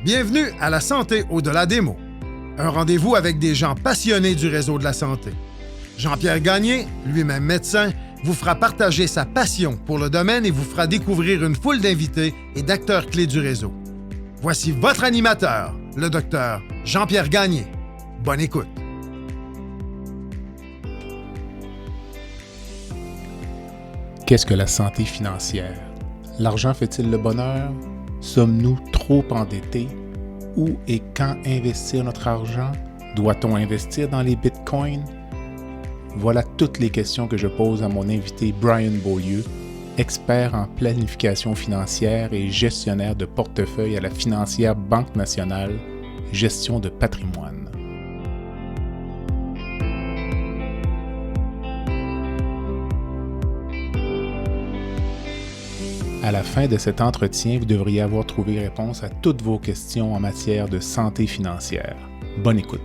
Bienvenue à La Santé au-delà des mots. Un rendez-vous avec des gens passionnés du réseau de la santé. Jean-Pierre Gagné, lui-même médecin, vous fera partager sa passion pour le domaine et vous fera découvrir une foule d'invités et d'acteurs clés du réseau. Voici votre animateur, le docteur Jean-Pierre Gagné. Bonne écoute. Qu'est-ce que la santé financière? L'argent fait-il le bonheur? Sommes-nous trop endettés? Où et quand investir notre argent? Doit-on investir dans les bitcoins? Voilà toutes les questions que je pose à mon invité Brian Beaulieu, expert en planification financière et gestionnaire de portefeuille à la financière Banque nationale, gestion de patrimoine. À la fin de cet entretien, vous devriez avoir trouvé réponse à toutes vos questions en matière de santé financière. Bonne écoute.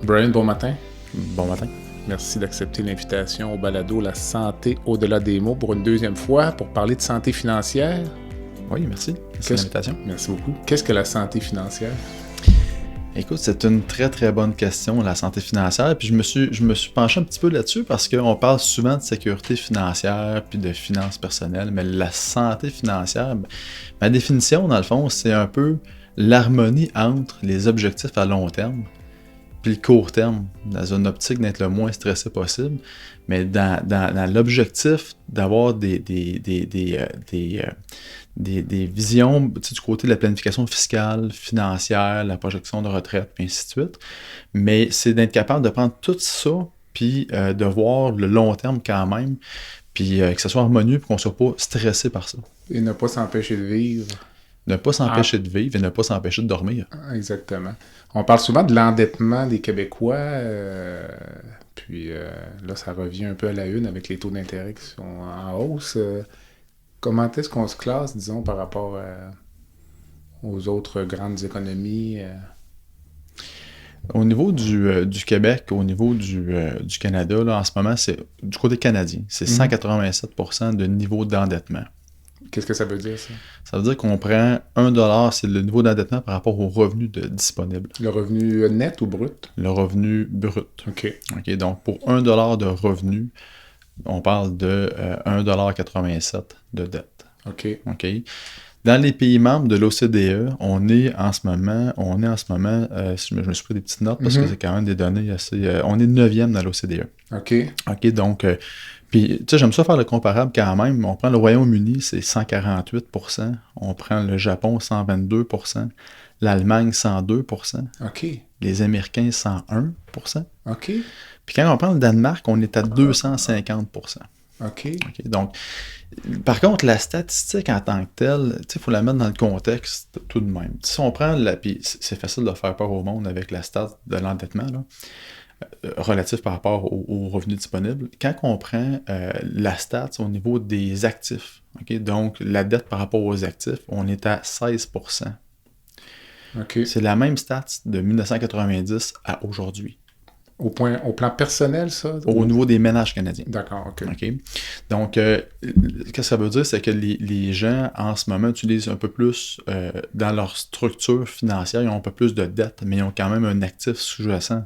Brian, bon matin. Bon matin. Merci d'accepter l'invitation au balado La santé au-delà des mots pour une deuxième fois pour parler de santé financière. Oui, merci. Merci de l'invitation. Merci beaucoup. Qu'est-ce que la santé financière? Écoute, c'est une très très bonne question, la santé financière. Puis je me suis penché un petit peu là-dessus parce qu'on parle souvent de sécurité financière puis de finances personnelles, mais la santé financière, ma définition dans le fond, c'est un peu l'harmonie entre les objectifs à long terme puis le court terme, dans une optique d'être le moins stressé possible, mais dans l'objectif d'avoir des visions du côté de la planification fiscale, financière, la projection de retraite, puis ainsi de suite. Mais c'est d'être capable de prendre tout ça, puis de voir le long terme quand même, puis que ce soit harmonieux, puis qu'on ne soit pas stressé par ça. Et ne pas s'empêcher de vivre. Ne pas s'empêcher de vivre et ne pas s'empêcher de dormir. Exactement. On parle souvent de l'endettement des Québécois, puis là, ça revient un peu à la une avec les taux d'intérêt qui sont en hausse. Comment est-ce qu'on se classe, disons, par rapport aux autres grandes économies? Au niveau du Québec, au niveau du Canada, là, en ce moment, c'est du côté canadien, c'est 187% de niveau d'endettement. Qu'est-ce que ça veut dire, ça? Ça veut dire qu'on prend 1$, c'est le niveau d'endettement par rapport au revenu disponible. Le revenu net ou brut? Le revenu brut. OK. Donc, pour 1$ de revenu, on parle de 1,87$ de dette. OK. Dans les pays membres de l'OCDE, on est en ce moment, je me suis pris des petites notes parce que c'est quand même des données assez... on est 9e dans l'OCDE. OK, donc... puis, tu sais, j'aime ça faire le comparable quand même. On prend le Royaume-Uni, c'est 148%. On prend le Japon, 122%. L'Allemagne, 102%. OK. Les Américains, 101%. OK. Puis quand on prend le Danemark, on est à 250%. OK. Donc, par contre, la statistique en tant que telle, tu sais, il faut la mettre dans le contexte tout de même. Si on prend puis c'est facile de faire peur au monde avec la stat de l'endettement, là, relatif par rapport aux revenus disponibles. Quand on prend la stat au niveau des actifs, donc la dette par rapport aux actifs, on est à 16%. OK. C'est la même stat de 1990 à aujourd'hui. Au plan personnel, ça? Au niveau des ménages canadiens. D'accord, OK. Donc, ce que ça veut dire, c'est que les gens, en ce moment, utilisent un peu plus, dans leur structure financière, ils ont un peu plus de dettes, mais ils ont quand même un actif sous-jacent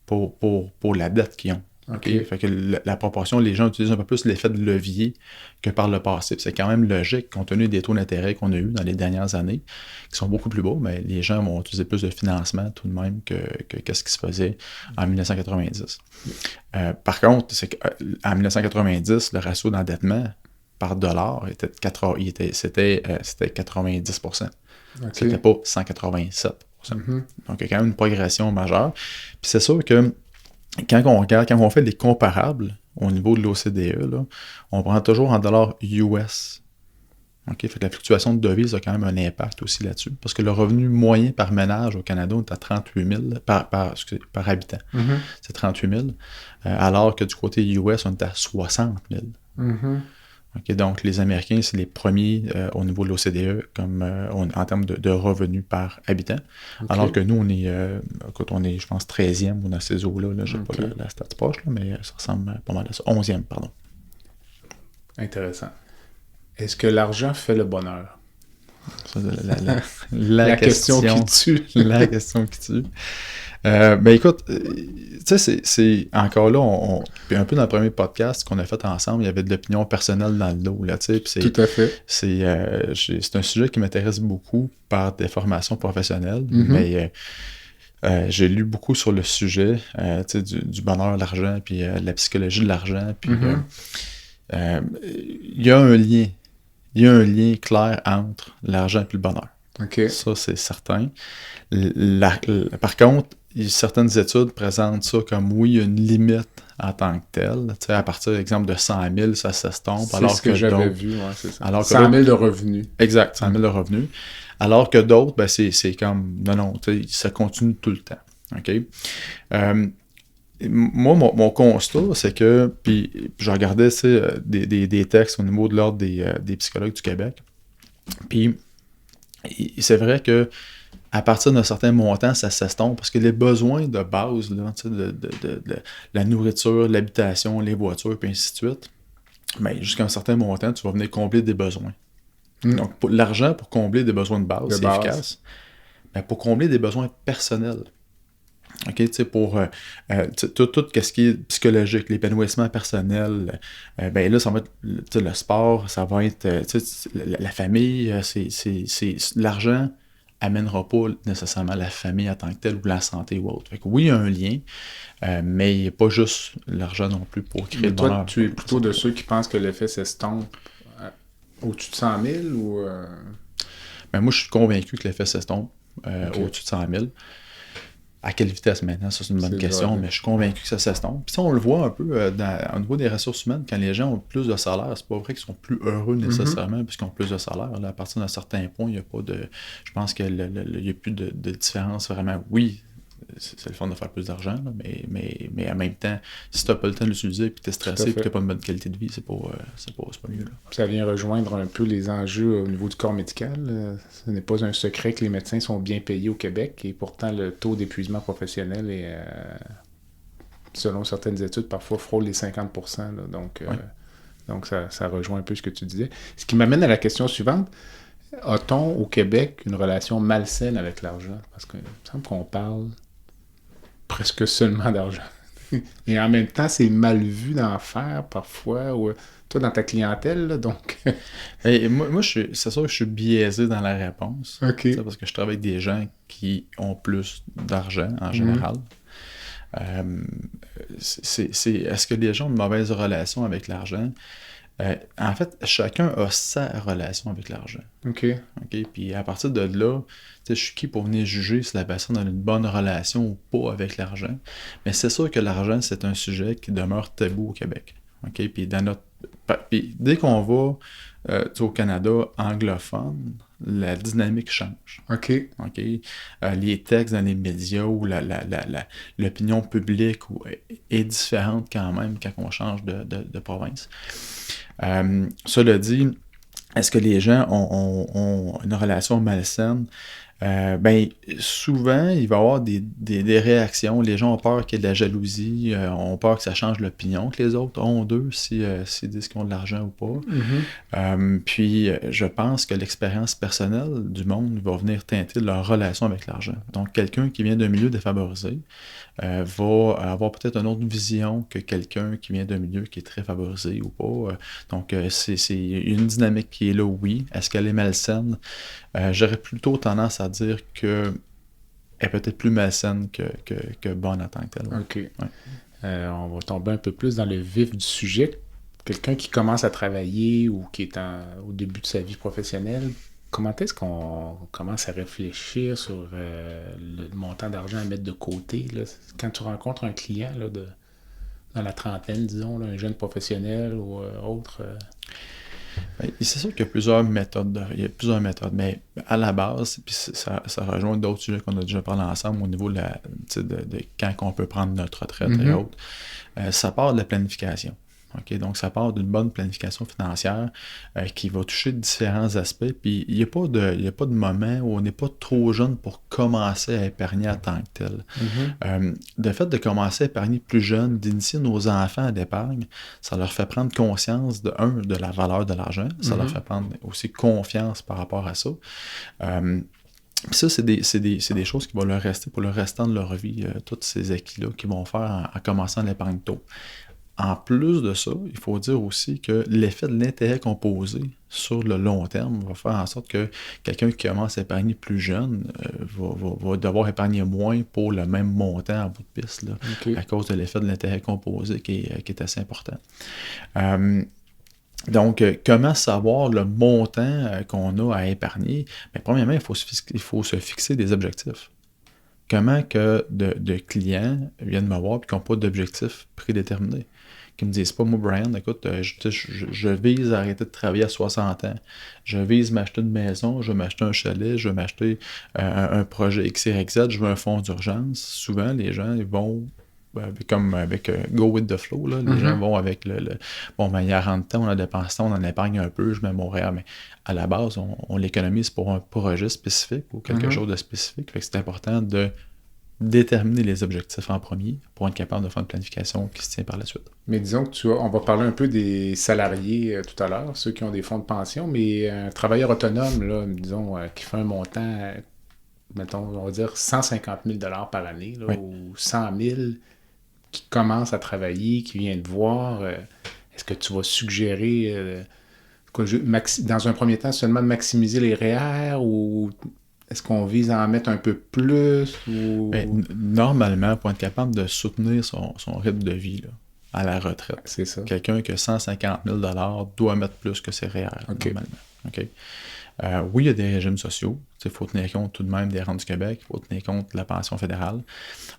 pour la dette qu'ils ont. Okay. Fait que la proportion, les gens utilisent un peu plus l'effet de levier que par le passé. C'est quand même logique, compte tenu des taux d'intérêt qu'on a eu dans les dernières années, qui sont beaucoup plus bas, mais les gens vont utiliser plus de financement tout de même que ce qui se faisait en 1990. Par contre, c'est qu'en 1990, le ratio d'endettement par dollar c'était 90%. Okay. C'était pas 187%. Donc, il y a quand même une progression majeure. Puis c'est sûr que quand on fait des comparables au niveau de l'OCDE, là, on prend toujours en dollars US. Fait que la fluctuation de devise a quand même un impact aussi là-dessus. Parce que le revenu moyen par ménage au Canada est à 38 000 par habitant. C'est 38 000. Alors que du côté US, on est à 60 000. Okay, donc, les Américains, c'est les premiers au niveau de l'OCDE en termes de revenus par habitant. Okay. Alors que nous, on est, je pense, 13e ou dans ces eaux-là. Je n'ai pas la stat proche, là, mais ça ressemble pas mal à ça. 11e, pardon. Intéressant. Est-ce que l'argent fait le bonheur? Ça, la question qui tue. La question qui tue. Ben écoute, tu sais, c'est encore là, puis un peu dans le premier podcast qu'on a fait ensemble, il y avait de l'opinion personnelle dans le lot, là, tu sais. Tout à fait. C'est un sujet qui m'intéresse beaucoup par des formations professionnelles, mais j'ai lu beaucoup sur le sujet, tu sais, du bonheur, de l'argent, puis de la psychologie de l'argent, puis il y a un lien. Il y a un lien clair entre l'argent et le bonheur. Okay. Ça, c'est certain. Par contre, certaines études présentent ça comme, oui, il y a une limite en tant que telle. Tu sais, à partir, par exemple, de 100 000, ça s'estompe. C'est ce que j'avais vu, ouais, c'est ça. Alors 100 000 de revenus. Exact, 100 000 de revenus. Alors que d'autres, ben, c'est comme, non, tu sais, ça continue tout le temps. OK? Moi, mon constat, c'est que, puis je regardais des textes au niveau de l'Ordre des psychologues du Québec, puis c'est vrai que à partir d'un certain montant, ça s'estompe, parce que les besoins de base, là, de la nourriture, l'habitation, les voitures, puis ainsi de suite, ben, jusqu'à un certain montant, tu vas venir combler des besoins. Donc, l'argent pour combler des besoins de base, c'est efficace. Mais pour combler des besoins personnels, OK, tu sais, pour tout ce qui est psychologique, l'épanouissement personnel, ben là, ça va être le sport, ça va être la famille, l'argent amènera pas nécessairement la famille en tant que telle ou la santé ou autre. Fait que oui, il y a un lien, mais il n'y a pas juste l'argent non plus pour créer le bonheur. Toi, tu es plutôt de ceux qui pensent que l'effet s'estompe au-dessus de 100 000 ou... Ben, moi, je suis convaincu que l'effet s'estompe au-dessus de 100 000. À quelle vitesse maintenant? Ça, c'est une bonne question, mais je suis convaincu que ça s'estompe. Puis ça, on le voit un peu au niveau des ressources humaines, quand les gens ont plus de salaire, c'est pas vrai qu'ils sont plus heureux nécessairement puisqu'ils ont plus de salaire. Là, à partir d'un certain point, il n'y a pas de... Je pense qu'il n'y a plus de différence vraiment. Oui, c'est le fun de faire plus d'argent, là, mais en même temps, si tu n'as pas le temps de l'utiliser, puis tu es stressé, puis tu n'as pas une bonne qualité de vie, c'est pas mieux. Là. Ça vient rejoindre un peu les enjeux au niveau du corps médical. Ce n'est pas un secret que les médecins sont bien payés au Québec, et pourtant le taux d'épuisement professionnel est, selon certaines études, parfois frôle les 50%. Là, donc ça rejoint un peu ce que tu disais. Ce qui m'amène à la question suivante. A-t-on au Québec une relation malsaine avec l'argent? Parce qu'il me semble qu'on parle presque seulement d'argent. Et en même temps, c'est mal vu d'en faire parfois. Ou, toi, dans ta clientèle, là, donc... moi c'est sûr que je suis biaisé dans la réponse. Okay. Parce que je travaille avec des gens qui ont plus d'argent en général. Est-ce que les gens ont une mauvaise relation avec l'argent? En fait, chacun a sa relation avec l'argent. OK. Puis à partir de là, je suis qui pour venir juger si la personne a une bonne relation ou pas avec l'argent. Mais c'est sûr que l'argent, c'est un sujet qui demeure tabou au Québec. OK? Puis dès qu'on va au Canada anglophone, la dynamique change. OK. Les textes dans les médias ou l'opinion publique est différente quand même quand on change de province. Cela dit, est-ce que les gens ont une relation malsaine? Ben, souvent, il va y avoir des réactions. Les gens ont peur qu'il y ait de la jalousie, ont peur que ça change l'opinion que les autres ont d'eux, s'ils disent qu'ils ont de l'argent ou pas. Puis, je pense que l'expérience personnelle du monde va venir teinter leur relation avec l'argent. Donc, quelqu'un qui vient d'un milieu défavorisé va avoir peut-être une autre vision que quelqu'un qui vient d'un milieu qui est très favorisé ou pas. Donc, c'est une dynamique qui est là, oui. Est-ce qu'elle est malsaine? J'aurais plutôt tendance à dire qu'elle est peut-être plus malsaine que bonne en tant que telle. OK. Ouais. On va tomber un peu plus dans le vif du sujet. Quelqu'un qui commence à travailler ou qui est au début de sa vie professionnelle, comment est-ce qu'on commence à réfléchir sur le montant d'argent à mettre de côté? Là? Quand tu rencontres un client là, dans la trentaine, disons, là, un jeune professionnel ou autre... C'est sûr qu'il y a plusieurs méthodes, mais à la base, puis ça rejoint d'autres sujets qu'on a déjà parlé ensemble au niveau de quand on peut prendre notre retraite et autres, ça part de la planification. Okay? Donc, ça part d'une bonne planification financière qui va toucher différents aspects. Puis, il n'y a pas de moment où on n'est pas trop jeune pour commencer à épargner en tant que tel. Le fait de commencer à épargner plus jeune, d'initier nos enfants à l'épargne, ça leur fait prendre conscience de la valeur de l'argent. Ça leur fait prendre aussi confiance par rapport à ça. Puis ça, c'est des choses qui vont leur rester pour le restant de leur vie, tous ces acquis-là qu'ils vont faire en commençant l'épargne tôt. En plus de ça, il faut dire aussi que l'effet de l'intérêt composé sur le long terme va faire en sorte que quelqu'un qui commence à épargner plus jeune va devoir épargner moins pour le même montant en bout de piste, là, à cause de l'effet de l'intérêt composé qui est assez important. Donc, comment savoir le montant qu'on a à épargner? Bien, premièrement, il faut se fixer des objectifs. Comment que de clients viennent me voir et qui n'ont pas d'objectif prédéterminé? Qui me disent pas, moi, Brian, écoute, je vise à arrêter de travailler à 60 ans. Je vise m'acheter une maison, je veux m'acheter un chalet, je veux m'acheter un projet XYZ, je veux un fonds d'urgence. Souvent, les gens ils vont comme avec go with the flow, là. Les gens vont avec bon, ben, il y a 40 temps, on a dépensé, on en épargne un peu, je mets mon REER, mais à la base, on l'économise pour un projet spécifique ou quelque chose de spécifique. Fait que c'est important de déterminer les objectifs en premier pour être capable de faire une planification qui se tient par la suite. Mais disons que on va parler un peu des salariés tout à l'heure, ceux qui ont des fonds de pension, mais un travailleur autonome, là, disons, qui fait un montant, mettons, on va dire 150 000 $ par année, là, ou 100 000, qui commence à travailler, qui vient te voir, est-ce que tu vas suggérer, dans un premier temps, seulement de maximiser les REER ou est-ce qu'on vise à en mettre un peu plus? Ou... Ben, normalement, pour être capable de soutenir son rythme de vie là, à la retraite, c'est ça. Quelqu'un qui a 150 000 $ doit mettre plus que ses REER, normalement. Okay? Oui, il y a des régimes sociaux. Il faut tenir compte tout de même des rentes du Québec. Il faut tenir compte de la pension fédérale.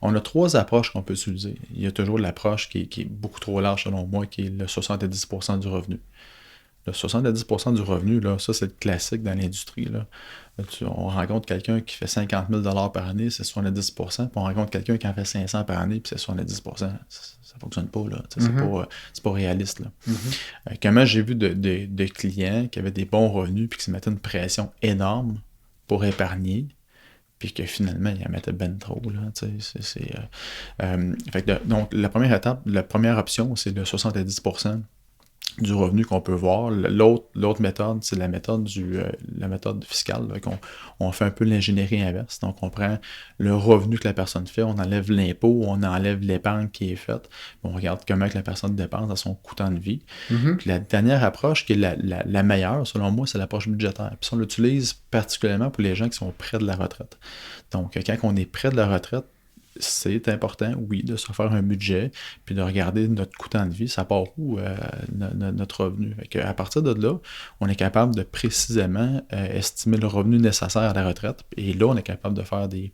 On a 3 approches qu'on peut utiliser. Il y a toujours l'approche qui est beaucoup trop large, selon moi, qui est le 70% du revenu. Le 70% du revenu, là, ça, c'est le classique dans l'industrie. Là. On rencontre quelqu'un qui fait 50 000 $ par année, c'est 70%. Puis on rencontre quelqu'un qui en fait 500 par année, puis c'est 70%. Ça ne fonctionne pas, là. C'est pas réaliste, là. Comment j'ai vu de clients qui avaient des bons revenus puis qui se mettaient une pression énorme pour épargner, puis que finalement, ils en mettaient ben trop, là. Donc, la première étape, la première option, c'est le 70% du revenu qu'on peut voir. L'autre méthode, c'est la méthode fiscale, là, on fait un peu l'ingénierie inverse. Donc, on prend le revenu que la personne fait, on enlève l'impôt, on enlève l'épargne qui est faite, on regarde comment que la personne dépense dans son coût de vie. Puis la dernière approche, qui est la meilleure, selon moi, c'est l'approche budgétaire. Puis ça, on l'utilise particulièrement pour les gens qui sont près de la retraite. Donc, quand on est près de la retraite, c'est important, oui, de se faire un budget, puis de regarder notre coût de vie, ça part où notre revenu. À partir de là, on est capable de précisément estimer le revenu nécessaire à la retraite, et là, on est capable de faire des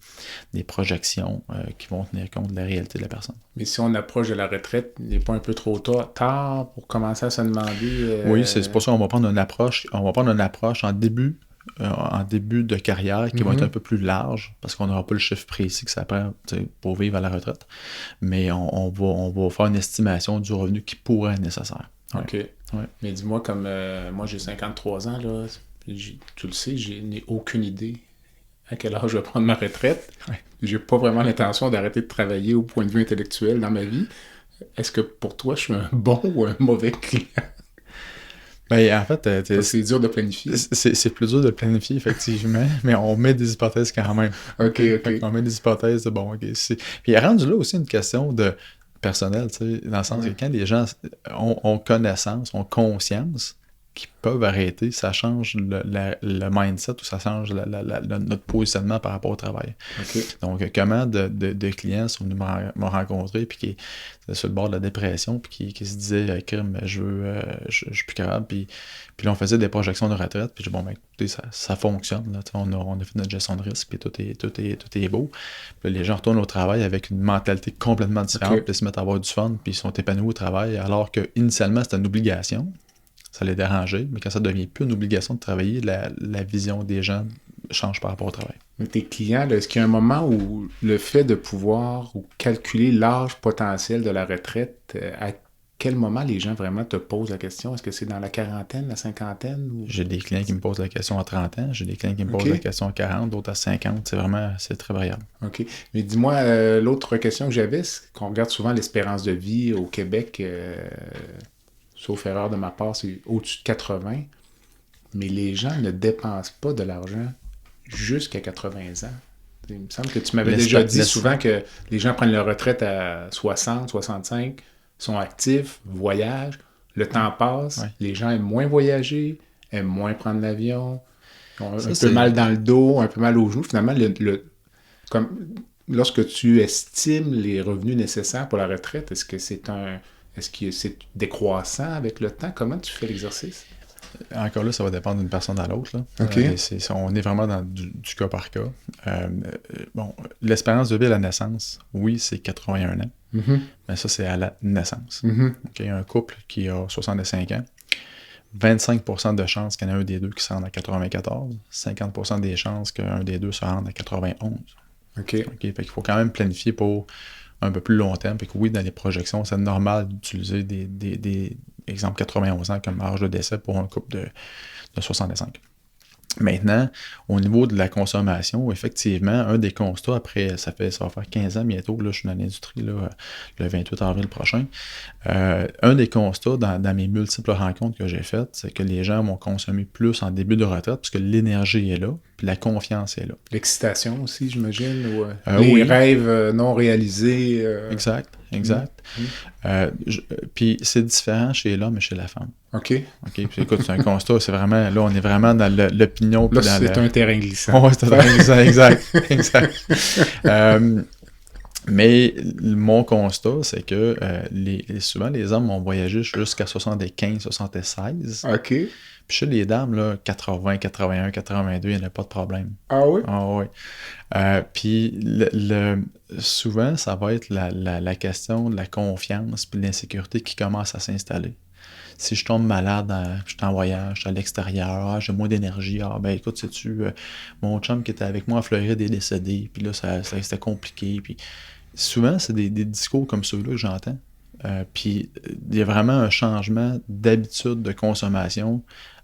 projections qui vont tenir compte de la réalité de la personne. Mais si on approche de la retraite, il n'est pas un peu trop tard pour commencer à se demander... Oui, c'est pour ça qu'on va prendre une approche en début de carrière qui va être un peu plus large parce qu'on n'aura pas le chiffre précis que ça prend pour vivre à la retraite. Mais on va faire une estimation du revenu qui pourrait être nécessaire. Ouais. OK. Ouais. Mais dis-moi, comme moi j'ai 53 ans, là, tu le sais, je n'ai aucune idée à quel âge je vais prendre ma retraite. Ouais. J'ai pas vraiment l'intention d'arrêter de travailler au point de vue intellectuel dans ma vie. Est-ce que pour toi, je suis un bon ou un mauvais client? Ben, en fait, c'est dur de planifier. C'est plus dur de planifier, effectivement, mais on met des hypothèses quand même. OK. On met des hypothèses de bon, OK. Puis il y a rendu là aussi une question de personnel, tu sais, dans le sens que quand les gens ont connaissance, ont conscience qu'ils peuvent arrêter, ça change le mindset ou ça change notre positionnement par rapport au travail. Okay. Donc, comment de clients sont venus me rencontrer puis qui étaient sur le bord de la dépression puis qui se disaient « Crime, je suis plus capable » puis là, on faisait des projections de retraite puis je dis « Bon, ben écoutez, ça fonctionne, là, on a fait notre gestion de risque puis tout est beau. » Puis là, les gens retournent au travail avec une mentalité complètement différente puis ils se mettent à avoir du fun puis ils sont épanouis au travail alors que initialement c'était une obligation. Ça les dérangeait, mais quand ça devient plus une obligation de travailler, la vision des gens change par rapport au travail. Mais tes clients, là, est-ce qu'il y a un moment où le fait de pouvoir calculer l'âge potentiel de la retraite quel moment les gens vraiment te posent la question? Est-ce que c'est dans la quarantaine, la cinquantaine? Ou... J'ai des clients qui me posent la question à 30 ans, j'ai des clients qui me posent OK. la question à 40, d'autres à 50. C'est très variable. OK. Mais dis-moi, l'autre question que j'avais, c'est qu'on regarde souvent l'espérance de vie au Québec, sauf erreur de ma part, c'est au-dessus de 80. Mais les gens ne dépensent pas de l'argent jusqu'à 80 ans. Il me semble que tu m'avais déjà dit souvent que les gens prennent leur retraite à 60, 65, sont actifs, voyagent, le temps passe, Ouais. les gens aiment moins voyager, aiment moins prendre l'avion, ont Ça, un c'est- peu mal dans le dos, un peu mal aux genoux. Finalement, comme, lorsque tu estimes les revenus nécessaires pour la retraite, est-ce que c'est décroissant avec le temps? Comment tu fais l'exercice? Encore là, ça va dépendre d'une personne à l'autre. Là. OK. On est vraiment dans du cas par cas. Bon, l'espérance de vie à la naissance, oui, c'est 81 ans, mais ça, c'est à la naissance. OK, un couple qui a 65 ans, 25% de chances qu'il y en ait un des deux qui se rende à 94, 50% des chances qu'un des deux se rende à 91. OK. OK, fait qu'il faut quand même planifier pour un peu plus long terme. Fait que oui, dans les projections, c'est normal d'utiliser des exemples 91 ans comme âge de décès pour un couple de 65. Maintenant, au niveau de la consommation, effectivement, un des constats, après, ça va faire 15 ans bientôt, là, je suis dans l'industrie là, le 28 avril prochain. Un des constats dans mes multiples rencontres que j'ai faites, c'est que les gens vont consommer plus en début de retraite parce que l'énergie est là, puis la confiance est là. L'excitation aussi, j'imagine, ou oui. les rêves non réalisés. Exact. Puis c'est différent chez l'homme et chez la femme. OK. OK, puis écoute, c'est un constat, c'est vraiment, là, on est vraiment dans l'opinion. Là, c'est un terrain glissant. Oui, c'est un terrain glissant, exact. Mais mon constat, c'est que souvent, les hommes vont voyager jusqu'à 75, 76. OK. Puis chez les dames, là, 80, 81, 82, il n'y en a pas de problème. Ah oui? Ah oui. Puis souvent, ça va être la question de la confiance puis de l'insécurité qui commence à s'installer. Si je tombe malade, je suis en voyage, je suis à l'extérieur, j'ai moins d'énergie, ben écoute, sais-tu, mon chum qui était avec moi en Floride est décédé, puis là, c'était compliqué. Puis souvent, c'est des discours comme ceux-là que j'entends. Puis il y a vraiment un changement d'habitude de consommation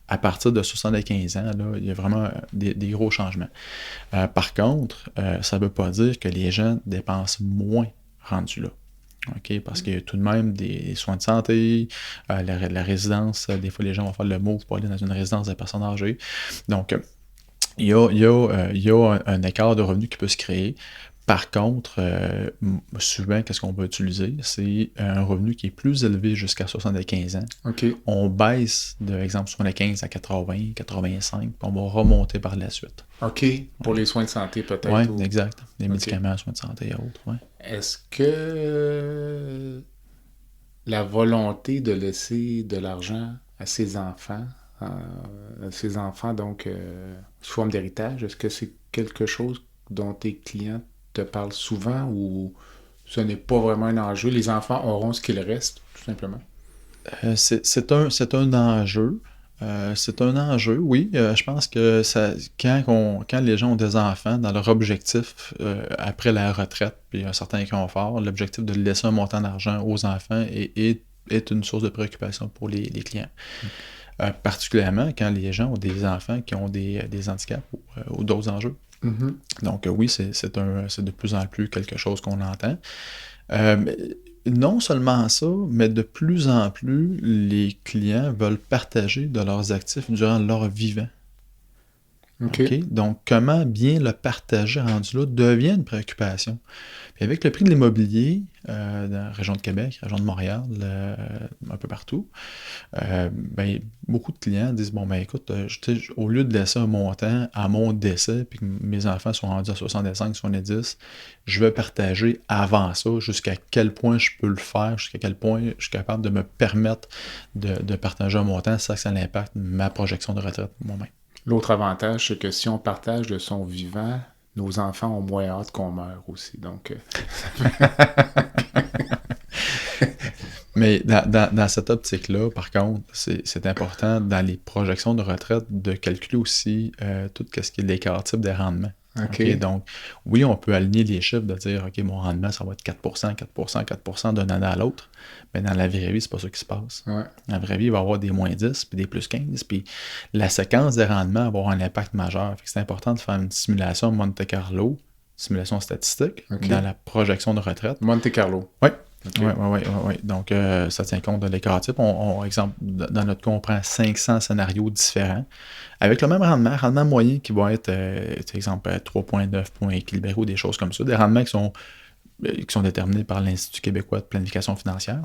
à partir de 75 ans, là, il y a vraiment des gros changements. Par contre, ça ne veut pas dire que les gens dépensent moins rendus là. OK, parce qu'il y a tout de même des soins de santé, la résidence, des fois les gens vont faire le move pour aller dans une résidence de personnes âgées. Donc, il y a un écart de revenus qui peut se créer. Par contre, souvent, qu'est-ce qu'on va utiliser? C'est un revenu qui est plus élevé jusqu'à 75 ans. OK. On baisse, de exemple, 75 à 80, 85, puis on va remonter par la suite. OK. Pour les soins de santé, peut-être. Oui, exact. Les médicaments, soins de santé et autres, ouais. Est-ce que la volonté de laisser de l'argent à ses enfants donc, sous forme d'héritage, est-ce que c'est quelque chose dont tes clients te parlent souvent ou ce n'est pas vraiment un enjeu? Les enfants auront ce qu'il reste, tout simplement. C'est un enjeu. C'est un enjeu, oui. Je pense que quand les gens ont des enfants, dans leur objectif après la retraite, puis un certain confort, l'objectif de laisser un montant d'argent aux enfants est une source de préoccupation pour les clients. Particulièrement quand les gens ont des enfants qui ont des handicaps ou d'autres enjeux. Mm-hmm. Donc oui, c'est de plus en plus quelque chose qu'on entend. Non seulement ça, mais de plus en plus, les clients veulent partager de leurs actifs durant leur vivant. Okay. Donc, comment bien le partager rendu là devient une préoccupation. Puis avec le prix de l'immobilier dans la région de Québec, la région de Montréal, un peu partout, beaucoup de clients disent, bon, ben écoute, au lieu de laisser un montant à mon décès, puis que mes enfants sont rendus à 65, 70, je veux partager avant ça, jusqu'à quel point je peux le faire, jusqu'à quel point je suis capable de me permettre de partager un montant sans que ça impacte ma projection de retraite moi-même. L'autre avantage, c'est que si on partage de son vivant, nos enfants ont moins hâte qu'on meure aussi. Donc, Mais dans cette optique-là, par contre, c'est important dans les projections de retraite de calculer aussi tout ce qui est l'écart type des rendements. OK. OK, donc, oui, on peut aligner les chiffres de dire, OK, mon rendement, ça va être 4%, 4%, 4% d'une année à l'autre. Mais dans la vraie vie, c'est pas ça qui se passe. Ouais. Dans la vraie vie, il va y avoir des moins 10, puis des plus 15, puis la séquence des rendements va avoir un impact majeur. Fait que c'est important de faire une simulation Monte Carlo, simulation statistique, OK. dans la projection de retraite. Monte Carlo. Oui. OK. Oui. Donc, ça tient compte de l'écart type. Exemple, dans notre cas, on prend 500 scénarios différents avec le même rendement moyen qui va être, exemple, 3,9 points équilibrés ou des choses comme ça. Des rendements qui sont déterminés par l'Institut québécois de planification financière.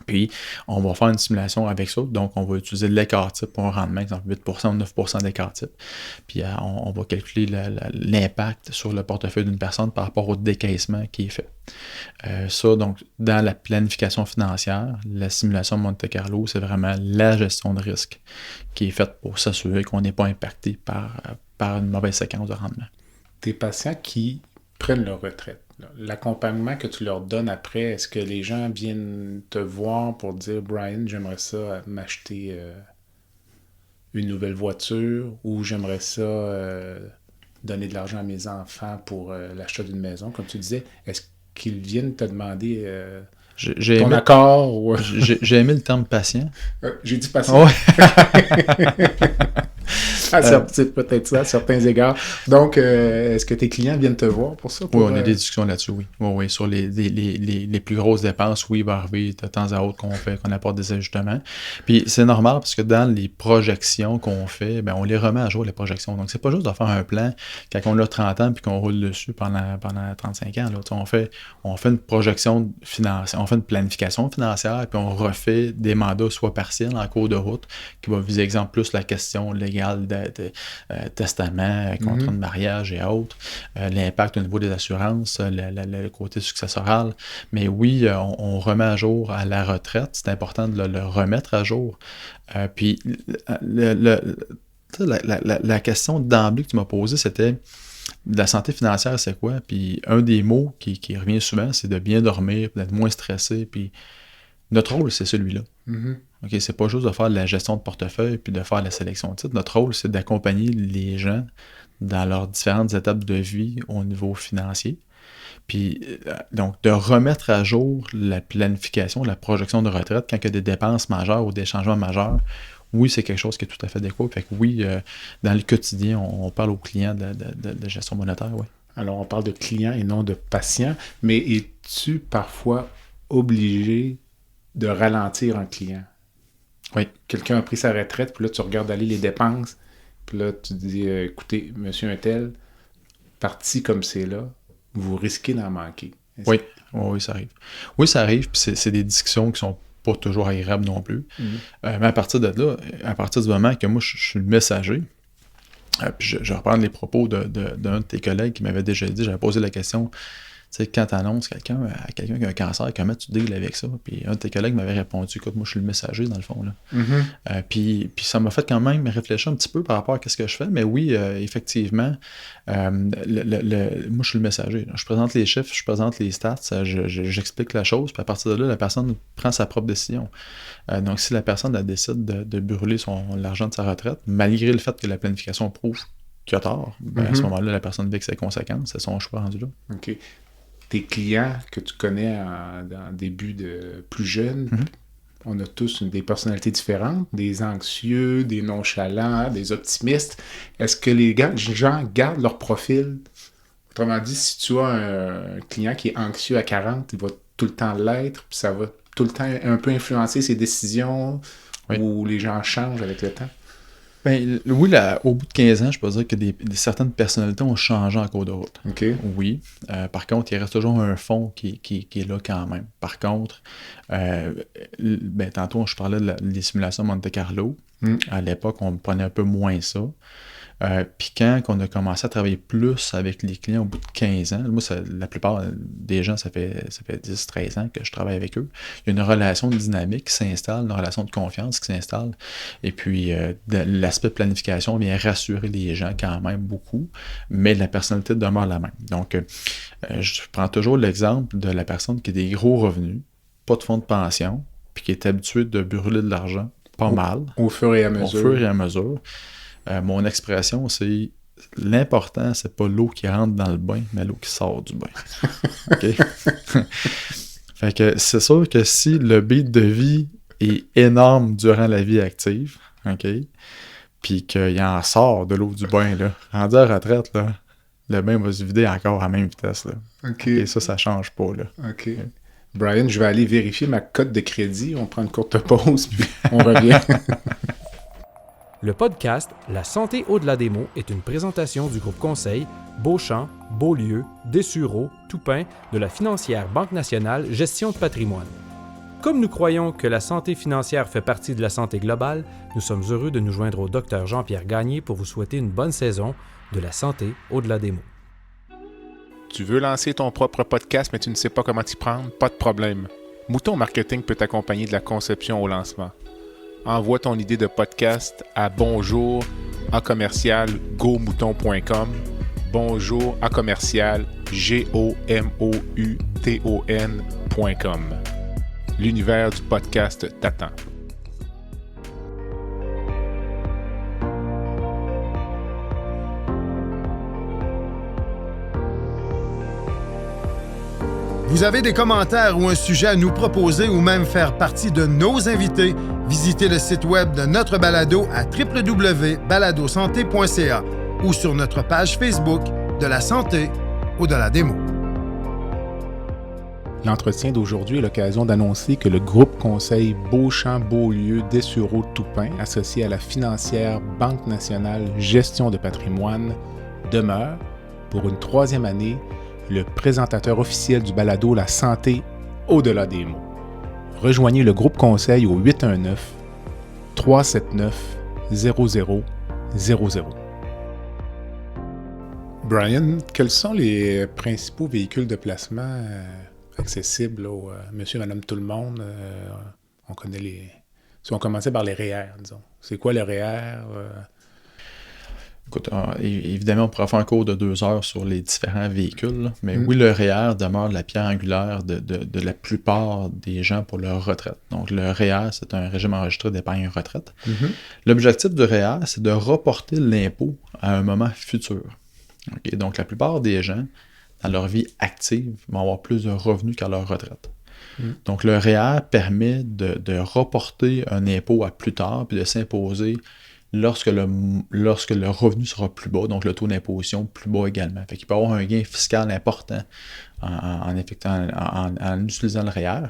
Puis, on va faire une simulation avec ça. Donc, on va utiliser l'écart type pour un rendement, exemple 8% ou 9% d'écart type. Puis, on va calculer l'impact sur le portefeuille d'une personne par rapport au décaissement qui est fait. Ça, donc, dans la planification financière, la simulation de Monte Carlo, c'est vraiment la gestion de risque qui est faite pour s'assurer qu'on n'est pas impacté par une mauvaise séquence de rendement. Tes patients qui prennent leur retraite, l'accompagnement que tu leur donnes après, est-ce que les gens viennent te voir pour dire « Brian, j'aimerais ça m'acheter une nouvelle voiture » ou « j'aimerais ça donner de l'argent à mes enfants pour l'achat d'une maison », comme tu disais. Est-ce qu'ils viennent te demander ton accord? Ou... J'ai aimé le terme patient. J'ai dit patient. Ouais. C'est peut-être ça, à certains égards. Donc, est-ce que tes clients viennent te voir pour ça? Oui, on a des discussions là-dessus, oui. Oui. Sur les plus grosses dépenses, oui, il va arriver de temps à autre qu'on apporte des ajustements. Puis c'est normal parce que dans les projections qu'on fait, ben, on les remet à jour, les projections. Donc, c'est pas juste de faire un plan quand on a 30 ans puis qu'on roule dessus pendant 35 ans. Là. On fait une projection financière, on fait une planification financière puis on refait des mandats soit partiels en cours de route qui va viser, exemple, plus la question légale de testament, contrat de mariage et autres, l'impact au niveau des assurances, le côté successoral. Mais oui, on remet à jour à la retraite. C'est important de le remettre à jour. Puis, la question d'emblée que tu m'as posée, c'était la santé financière, c'est quoi? Puis, un des mots qui revient souvent, c'est de bien dormir, d'être moins stressé. Puis, notre rôle, c'est celui-là. Mm-hmm. OK, c'est pas juste de faire de la gestion de portefeuille puis de faire la sélection de titres. Notre rôle, c'est d'accompagner les gens dans leurs différentes étapes de vie au niveau financier. Puis, donc, de remettre à jour la planification, la projection de retraite quand il y a des dépenses majeures ou des changements majeurs. Oui, c'est quelque chose qui est tout à fait adéquat. Fait que oui, dans le quotidien, on parle aux clients de gestion monétaire, oui. Alors, on parle de clients et non de patients, mais es-tu parfois obligé de ralentir un client? Oui. Quelqu'un a pris sa retraite, puis là, tu regardes aller les dépenses, puis là, tu dis, écoutez, monsieur untel, parti comme c'est là, vous risquez d'en manquer. Oui, ça arrive. Oui, ça arrive, puis c'est des discussions qui sont pas toujours agréables non plus. Mm-hmm. Mais à partir de là, à partir du moment que moi, je suis le messager, puis je reprends les propos d'un de tes collègues qui m'avait déjà dit, j'avais posé la question, tu sais, quand tu annonces à quelqu'un qui a un cancer, comment tu deals avec ça? Puis un de tes collègues m'avait répondu, écoute, moi je suis le messager dans le fond. Là. Mm-hmm. Puis ça m'a fait quand même réfléchir un petit peu par rapport à ce que je fais, mais oui, effectivement, moi je suis le messager. Je présente les chiffres, je présente les stats, j'explique la chose, puis à partir de là, la personne prend sa propre décision. Donc si la personne elle décide de brûler l'argent de sa retraite, malgré le fait que la planification prouve qu'il a tort, ben, à ce moment-là, la personne vit avec ses conséquences, c'est son choix rendu là. OK. Tes clients que tu connais en début de plus jeunes, on a tous des personnalités différentes, des anxieux, des nonchalants, des optimistes. Est-ce que les gens gardent leur profil? Autrement dit, si tu as un client qui est anxieux à 40, il va tout le temps l'être, puis ça va tout le temps un peu influencer ses décisions, ou les gens changent avec le temps? Ben, oui, au bout de 15 ans, je peux dire que certaines personnalités ont changé en cours de route. Okay. Oui. Par contre, il reste toujours un fond qui est là quand même. Par contre, tantôt, je parlais des simulations Monte Carlo. À l'époque, on prenait un peu moins ça. Puis quand on a commencé à travailler plus avec les clients au bout de 15 ans, moi, la plupart des gens, ça fait 10-13 ans que je travaille avec eux. Il y a une relation dynamique qui s'installe, une relation de confiance qui s'installe. Et puis, l'aspect de planification vient rassurer les gens quand même beaucoup, mais la personnalité demeure la même. Donc, je prends toujours l'exemple de la personne qui a des gros revenus, pas de fonds de pension, puis qui est habituée de brûler de l'argent pas mal. Au fur et à mesure. Mon expression, c'est l'important, c'est pas l'eau qui rentre dans le bain, mais l'eau qui sort du bain. OK? Fait que c'est sûr que si le beat de vie est énorme durant la vie active, OK? Puis qu'il en sort de l'eau du bain, là, rendu à la retraite, là, le bain va se vider encore à la même vitesse, là. OK. Et ça change pas, là. OK. Brian, je vais aller vérifier ma cote de crédit. On prend une courte pause, puis on revient. Le podcast La santé au-delà des mots est une présentation du groupe conseil Beauchamp, Beaulieu, Dessureau, Toupin de la financière Banque nationale Gestion de patrimoine. Comme nous croyons que la santé financière fait partie de la santé globale, nous sommes heureux de nous joindre au Dr Jean-Pierre Gagné pour vous souhaiter une bonne saison de La santé au-delà des mots. Tu veux lancer ton propre podcast, mais tu ne sais pas comment t'y prendre? Pas de problème. Mouton Marketing peut t'accompagner de la conception au lancement. Envoie ton idée de podcast à bonjour@gomouton.com. bonjour@gomouton.com. L'univers du podcast t'attend. Vous avez des commentaires ou un sujet à nous proposer ou même faire partie de nos invités, visitez le site web de notre balado à www.baladosanté.ca ou sur notre page Facebook de la santé au-delà des mots. L'entretien d'aujourd'hui est l'occasion d'annoncer que le groupe conseil Beauchamp, Beaulieu, Dessureau, Toupin, associé à la financière Banque nationale Gestion de patrimoine, demeure, pour une 3e année, le présentateur officiel du balado La santé au-delà des mots. Rejoignez le groupe conseil au 819-379-0000. Brian, quels sont les principaux véhicules de placement accessibles aux monsieur, madame, tout le monde? On connaît les... Si on commençait par les REER, disons. C'est quoi le REER? Écoute, évidemment, on pourra faire un cours de 2 heures sur les différents véhicules, là, mais oui, le REER demeure la pierre angulaire de la plupart des gens pour leur retraite. Donc, le REER, c'est un régime enregistré d'épargne retraite. L'objectif du REER, c'est de reporter l'impôt à un moment futur. Okay? Donc, la plupart des gens, dans leur vie active, vont avoir plus de revenus qu'à leur retraite. Donc, le REER permet de reporter un impôt à plus tard, puis de s'imposer lorsque le revenu sera plus bas, donc le taux d'imposition plus bas également. Fait qu'il peut y avoir un gain fiscal important en utilisant le REER.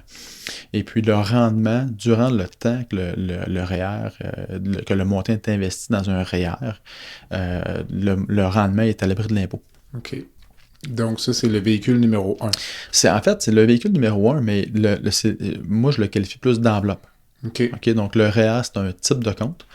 Et puis le rendement, durant le temps que le REER, que le montant est investi dans un REER, le rendement est à l'abri de l'impôt. OK. Donc ça, c'est le véhicule numéro 1. En fait, c'est le véhicule numéro 1, mais moi, je le qualifie plus d'enveloppe. OK. Donc le REER, c'est un type de compte.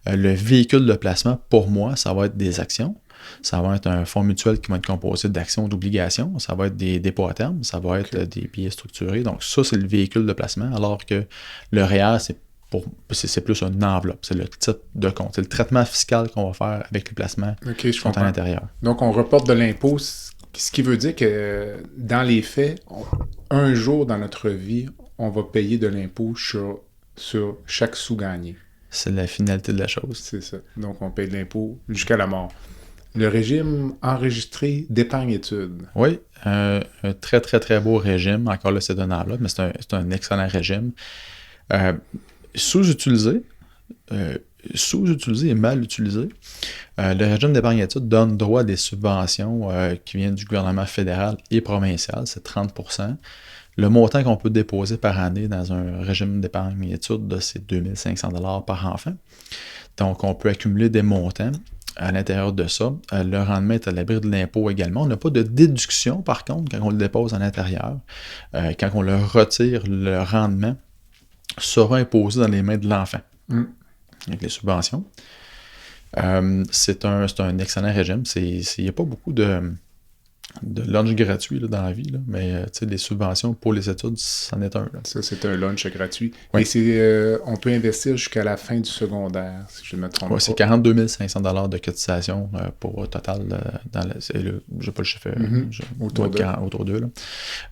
Le véhicule de placement, pour moi, ça va être des actions. Ça va être un fonds mutuel qui va être composé d'actions, d'obligations. Ça va être des dépôts à terme. Ça va être des billets structurés. Donc, ça, c'est le véhicule de placement. Alors que le REER, c'est plus une enveloppe. C'est le type de compte. C'est le traitement fiscal qu'on va faire avec les placements qui sont à l'intérieur. Donc, on reporte de l'impôt, ce qui veut dire que dans les faits, un jour dans notre vie, on va payer de l'impôt sur chaque sous gagné. C'est la finalité de la chose. C'est ça. Donc, on paye de l'impôt jusqu'à la mort. Le régime enregistré d'épargne-études. Oui, un très, très, très beau régime. Encore là, c'est un enveloppe, mais c'est un excellent régime. Sous-utilisé et mal utilisé. Le régime d'épargne-études donne droit à des subventions qui viennent du gouvernement fédéral et provincial. C'est 30%. Le montant qu'on peut déposer par année dans un régime d'épargne-études, c'est 2 500 $ par enfant. Donc, on peut accumuler des montants à l'intérieur de ça. Le rendement est à l'abri de l'impôt également. On n'a pas de déduction, par contre, quand on le dépose à l'intérieur. Quand on le retire, le rendement sera imposé dans les mains de l'enfant avec les subventions. C'est un excellent régime. Il n'y a pas beaucoup de de lunch gratuit là, dans la vie, là. Mais tu sais, des subventions pour les études, c'en est un. Là. Ça, c'est un lunch gratuit. Oui. Et on peut investir jusqu'à la fin du secondaire, si je ne me trompe pas. C'est 42 500 $ de cotisation pour total dans j'ai pas le chiffre autour d'eux.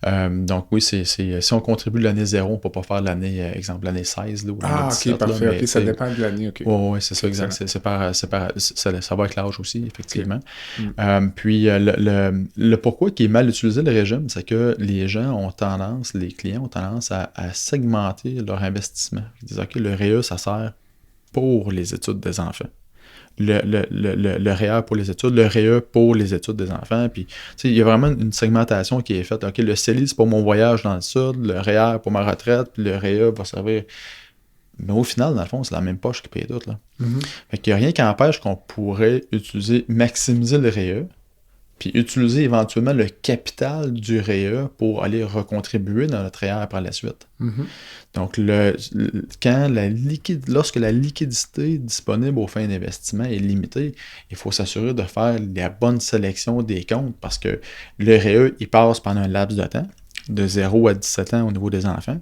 Là. Donc oui, si on contribue l'année 0, on ne peut pas faire l'année, exemple l'année 16 là, ou l'année 17. Ok, parfait. Là, mais, ça dépend de l'année. Okay. Oui, c'est ça, exact. Ça va avec l'âge aussi, effectivement. Okay. Puis le pourquoi qui est mal utilisé le régime, c'est que les clients ont tendance à segmenter leur investissement. Ils disent, OK, le REA, ça sert pour les études des enfants. Le REER pour les études, le REE pour les études des enfants. Puis, il y a vraiment une segmentation qui est faite. OK, le CELI, c'est pour mon voyage dans le sud, le REER pour ma retraite, puis le REE va servir. Mais au final, dans le fond, c'est la même poche qui paye tout. Là. Fait qu'il n'y a rien qui empêche qu'on pourrait maximiser le REE, puis utiliser éventuellement le capital du REE pour aller recontribuer dans notre REER par la suite. Donc, lorsque la liquidité disponible aux fins d'investissement est limitée, il faut s'assurer de faire la bonne sélection des comptes parce que le REE, il passe pendant un laps de temps, de 0 à 17 ans au niveau des enfants.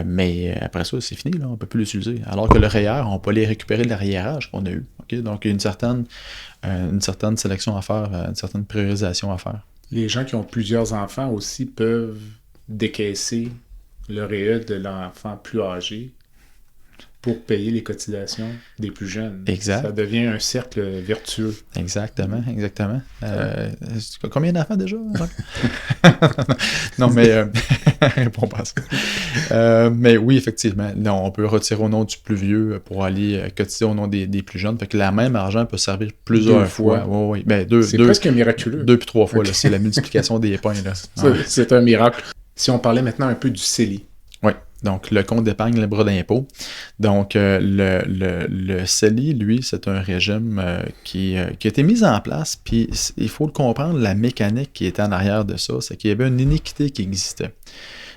Mais après ça, c'est fini, là, on ne peut plus l'utiliser. Alors que le REER, on peut aller récupérer l'arriérage qu'on a eu. Okay? Donc, il y a une certaine sélection à faire, une certaine priorisation à faire. Les gens qui ont plusieurs enfants aussi peuvent décaisser le REE de l'enfant plus âgé pour payer les cotisations des plus jeunes. Exact. Ça devient un cercle vertueux. Exactement. Combien d'enfants déjà? Non, mais réponds pas à ça. Mais oui, effectivement. Non, on peut retirer au nom du plus vieux pour aller cotiser au nom des plus jeunes. Fait que le même argent peut servir plusieurs fois. Oui. Ben, c'est presque miraculeux. 2 puis 3 fois. Okay. Là, c'est la multiplication des points. Là. C'est un miracle. Si on parlait maintenant un peu du CELI. Oui. Donc, le compte d'épargne libre d'impôt. Donc, le CELI, lui, c'est un régime qui a été mis en place, puis il faut le comprendre, la mécanique qui était en arrière de ça, c'est qu'il y avait une iniquité qui existait.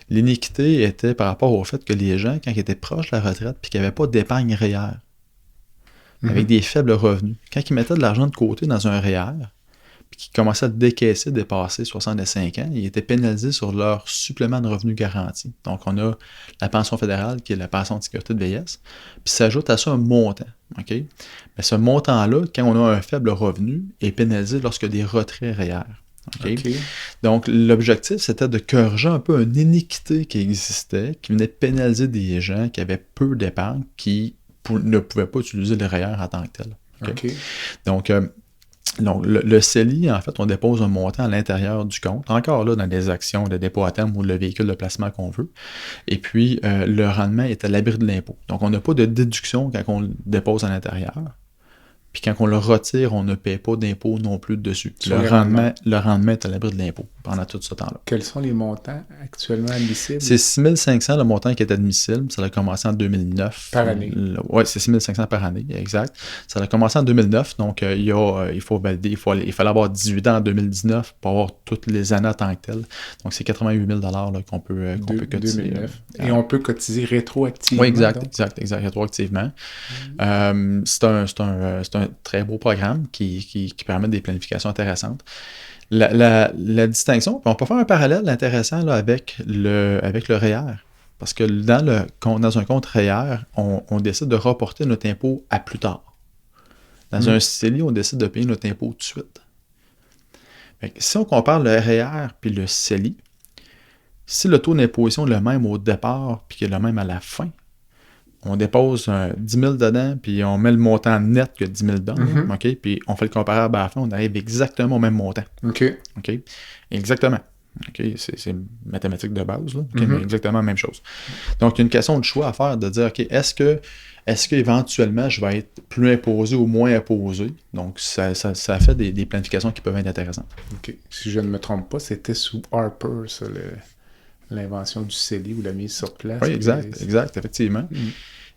L'iniquité était par rapport au fait que les gens, quand ils étaient proches de la retraite, puis qu'ils n'avaient pas d'épargne REER, avec des faibles revenus, quand ils mettaient de l'argent de côté dans un REER, puis qui commençaient à décaisser, dépasser 65 ans, ils étaient pénalisés sur leur supplément de revenus garanti. Donc, on a la pension fédérale, qui est la pension de sécurité de vieillesse, puis s'ajoute à ça un montant. Okay? Mais ce montant-là, quand on a un faible revenu, est pénalisé lorsqu'il y a des retraits REER. Okay? Donc, l'objectif, c'était de corriger un peu une iniquité qui existait, qui venait pénaliser des gens qui avaient peu d'épargne, qui ne pouvaient pas utiliser le REER en tant que tel. Okay? Donc, le CELI, en fait, on dépose un montant à l'intérieur du compte, encore là, dans des actions de dépôt à terme ou le véhicule de placement qu'on veut. Et puis, le rendement est à l'abri de l'impôt. Donc, on n'a pas de déduction quand on le dépose à l'intérieur. Puis quand on le retire, on ne paie pas d'impôt non plus dessus. Le rendement est à l'abri de l'impôt pendant tout ce temps-là. Quels sont les montants actuellement admissibles? C'est 6 500 le montant qui est admissible. Ça a commencé en 2009. Par année? Oui, c'est 6 500 par année, exact. Ça a commencé en 2009, donc il faut valider. Il fallait avoir 18 ans en 2019 pour avoir toutes les années en tant que telles. Donc c'est 88 000 là, qu'on peut cotiser. 2009. Et on peut cotiser rétroactivement? Oui, exact, rétroactivement. C'est un très beau programme qui permet des planifications intéressantes. La distinction, on peut faire un parallèle intéressant là, avec le REER. Parce que dans un compte REER, on décide de reporter notre impôt à plus tard. Dans un CELI, on décide de payer notre impôt tout de suite. Fait que si on compare le REER puis le CELI, si le taux d'imposition est le même au départ puis qu'il est le même à la fin, on dépose 10 000 dedans, puis on met le montant net que 10 000 dedans, okay? Puis on fait le comparable à la fin, on arrive exactement au même montant. OK. Exactement. Okay? C'est mathématique de base, là. Okay? Mais exactement la même chose. Donc, il y a une question de choix à faire, de dire, OK, est-ce qu'éventuellement, je vais être plus imposé ou moins imposé? Donc, ça fait des planifications qui peuvent être intéressantes. OK. Si je ne me trompe pas, c'était sous Harper, ça, l'invention du CELI ou la mise sur place. Oui, exact, effectivement.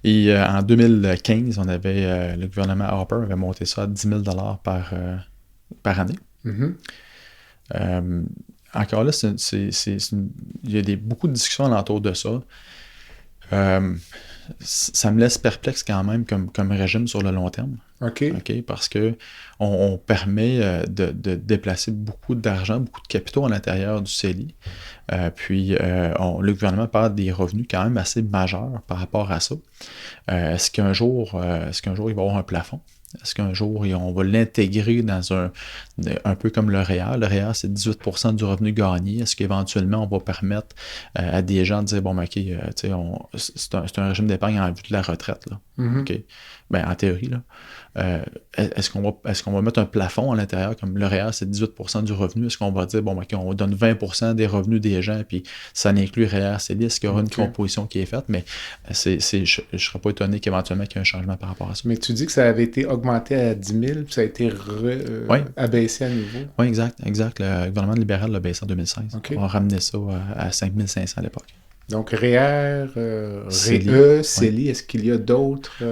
Et en 2015, le gouvernement Harper avait monté ça à 10 000 par année. Encore là, il y a beaucoup de discussions alentour de ça. Ça me laisse perplexe quand même comme régime sur le long terme. OK. Parce que on permet de déplacer beaucoup d'argent, beaucoup de capitaux à l'intérieur du CELI. Le gouvernement parle des revenus quand même assez majeurs par rapport à ça. Est-ce qu'un jour, il va y avoir un plafond? Est-ce qu'un jour, on va l'intégrer dans un peu comme le REER? Le REER, c'est 18% du revenu gagné. Est-ce qu'éventuellement, on va permettre à des gens de dire, bon, OK, c'est un régime d'épargne en vue de la retraite, là. OK? Ben, en théorie, là. Est-ce qu'on va mettre un plafond à l'intérieur, comme le REER, c'est 18% du revenu? Est-ce qu'on va dire, bon, OK, on donne 20% des revenus des gens, puis ça inclut REER, CELI? Est-ce qu'il y aura une composition qui est faite? Mais je ne serais pas étonné qu'éventuellement, il y ait un changement par rapport à ça. Mais tu dis que ça avait été augmenté à 10 000, puis ça a été abaissé à nouveau? Oui, exact. Le gouvernement libéral l'a baissé en 2016. Okay. On a ramené ça à 5 500 à l'époque. Donc, REER, CELI, CELI, est-ce qu'il y a d'autres?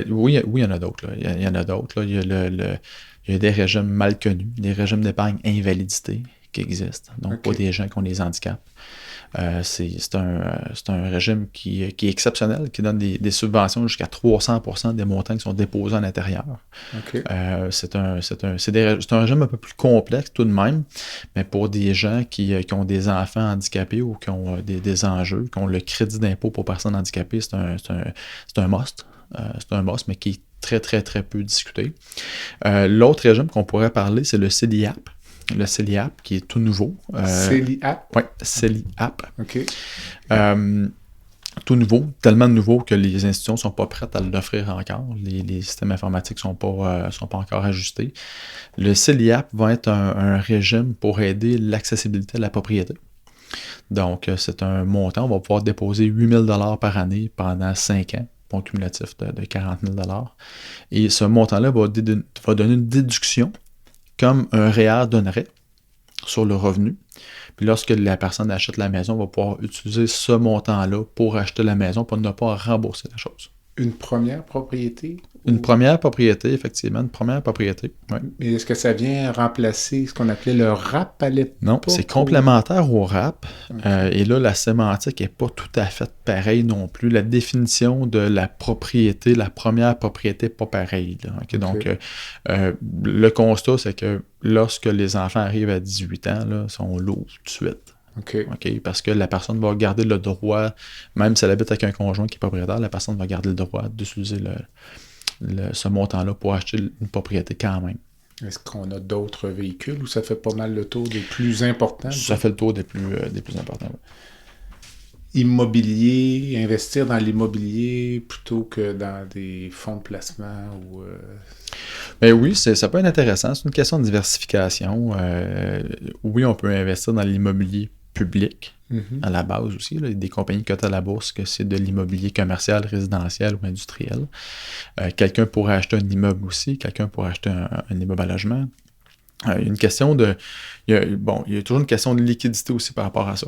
Oui, il y en a d'autres. Là. Il y en a d'autres. Là. Il y a des régimes mal connus, des régimes d'épargne invalidité qui existent. Donc, pas des gens qui ont des handicaps. C'est un régime qui est exceptionnel, qui donne des subventions jusqu'à 300% des montants qui sont déposés à l'intérieur. C'est un régime un peu plus complexe tout de même, mais pour des gens qui ont des enfants handicapés ou qui ont des enjeux, qui ont le crédit d'impôt pour personnes handicapées, c'est un must. C'est un must, mais qui est très, très, très peu discuté. L'autre régime qu'on pourrait parler, c'est le CELIAP. Le CELIAP, qui est tout nouveau. CELIAP? Oui, CELIAP. OK. Tout nouveau, tellement nouveau que les institutions ne sont pas prêtes à l'offrir encore. Les systèmes informatiques ne sont pas encore ajustés. Le CELIAP va être un régime pour aider l'accessibilité à la propriété. Donc, c'est un montant. On va pouvoir déposer 8 000 par année pendant 5 ans. Bon cumulatif de 40 000 $. Et ce montant-là va donner une déduction comme un REER donnerait sur le revenu. Puis lorsque la personne achète la maison, on va pouvoir utiliser ce montant-là pour acheter la maison pour ne pas rembourser la chose. Une première propriété? Une première propriété, effectivement, une première propriété. Oui. Mais est-ce que ça vient remplacer ce qu'on appelait le RAP à l'époque? Non, c'est complémentaire au RAP. Et là, la sémantique n'est pas tout à fait pareille non plus. La définition de la propriété, la première propriété, n'est pas pareille. Donc, le constat, c'est que lorsque les enfants arrivent à 18 ans, là, ils sont lourds tout de suite. Parce que la personne va garder le droit, même si elle habite avec un conjoint qui est propriétaire, la personne va garder le droit d'utiliser ce montant-là pour acheter une propriété quand même. Est-ce qu'on a d'autres véhicules ou ça fait pas mal le tour des plus importants? Ça fait le tour des plus importants, oui. Immobilier, investir dans l'immobilier plutôt que dans des fonds de placement ou... Ben oui, ça peut être intéressant. C'est une question de diversification. Oui, on peut investir dans l'immobilier public à la base aussi. Là. Il y a des compagnies cotées à la bourse que c'est de l'immobilier commercial, résidentiel ou industriel. Quelqu'un pourrait acheter un immeuble aussi. Quelqu'un pourrait acheter un immeuble à logement. Il y a une question il y a toujours une question de liquidité aussi par rapport à ça.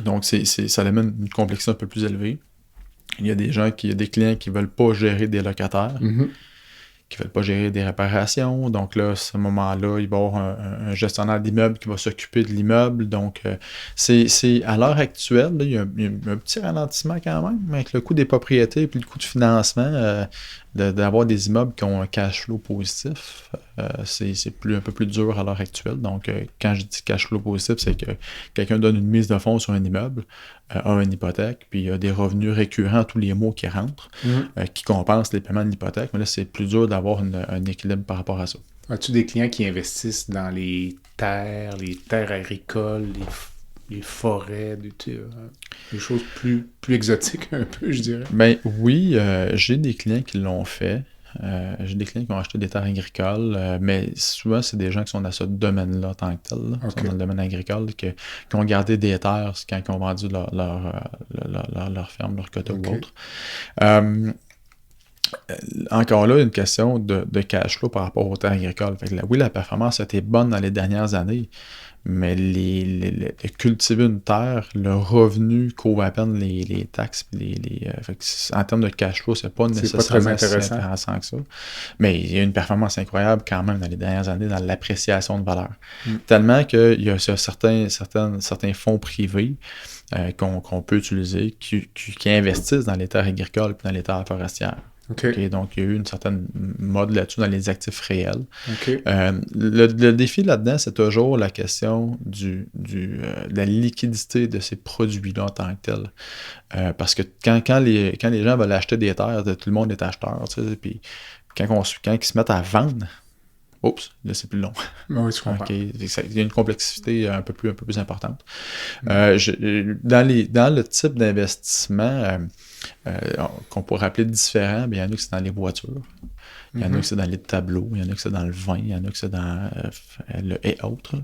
Donc, ça amène une complexité un peu plus élevée. Il y a des clients qui ne veulent pas gérer des locataires, qui ne veulent pas gérer des réparations. Donc là, à ce moment-là, il va y avoir un gestionnaire d'immeuble qui va s'occuper de l'immeuble. Donc, c'est à l'heure actuelle, là, il y a un petit ralentissement quand même, avec le coût des propriétés et puis le coût du financement, d'avoir des immeubles qui ont un cash flow positif. C'est un peu plus dur à l'heure actuelle. Donc, quand je dis cash flow positif, c'est que quelqu'un donne une mise de fonds sur un immeuble, a une hypothèque, puis il y a des revenus récurrents tous les mois qui rentrent, qui compensent les paiements de l'hypothèque. Mais là, c'est plus dur d'avoir un équilibre par rapport à ça. As-tu des clients qui investissent dans les terres agricoles, les forêts, des choses plus exotiques un peu, je dirais? Ben oui, j'ai des clients qui l'ont fait. J'ai des clients qui ont acheté des terres agricoles, mais souvent, c'est des gens qui sont dans ce domaine-là en tant que tel, qui sont dans le domaine agricole, qui ont gardé des terres quand ils ont vendu leur ferme, leur quota ou autre. Encore là, une question de cash flow par rapport aux terres agricoles. Fait que oui, la performance a été bonne dans les dernières années, mais cultiver une terre, le revenu couvre à peine les taxes. En termes de cash flow, c'est pas nécessairement si intéressant que ça. Mais il y a une performance incroyable quand même dans les dernières années dans l'appréciation de valeur. Tellement qu'il y a certains fonds privés qu'on peut utiliser qui investissent dans les terres agricoles et dans les terres forestières. OK, donc, il y a eu une certaine mode là-dessus dans les actifs réels. OK. Le défi là-dedans, c'est toujours la question de la liquidité de ces produits-là en tant que tel. Parce que quand les gens veulent acheter des terres, tout le monde est acheteur, tu sais, puis quand ils se mettent à vendre, oups, là, c'est plus long. Oui, je comprends. Okay. Il y a une complexité un peu plus importante. Dans le type d'investissement qu'on pourrait appeler différent, il y en a qui c'est dans les voitures, il y en a qui c'est dans les tableaux, il y en a qui c'est dans le vin, il y en a qui c'est dans le et autres.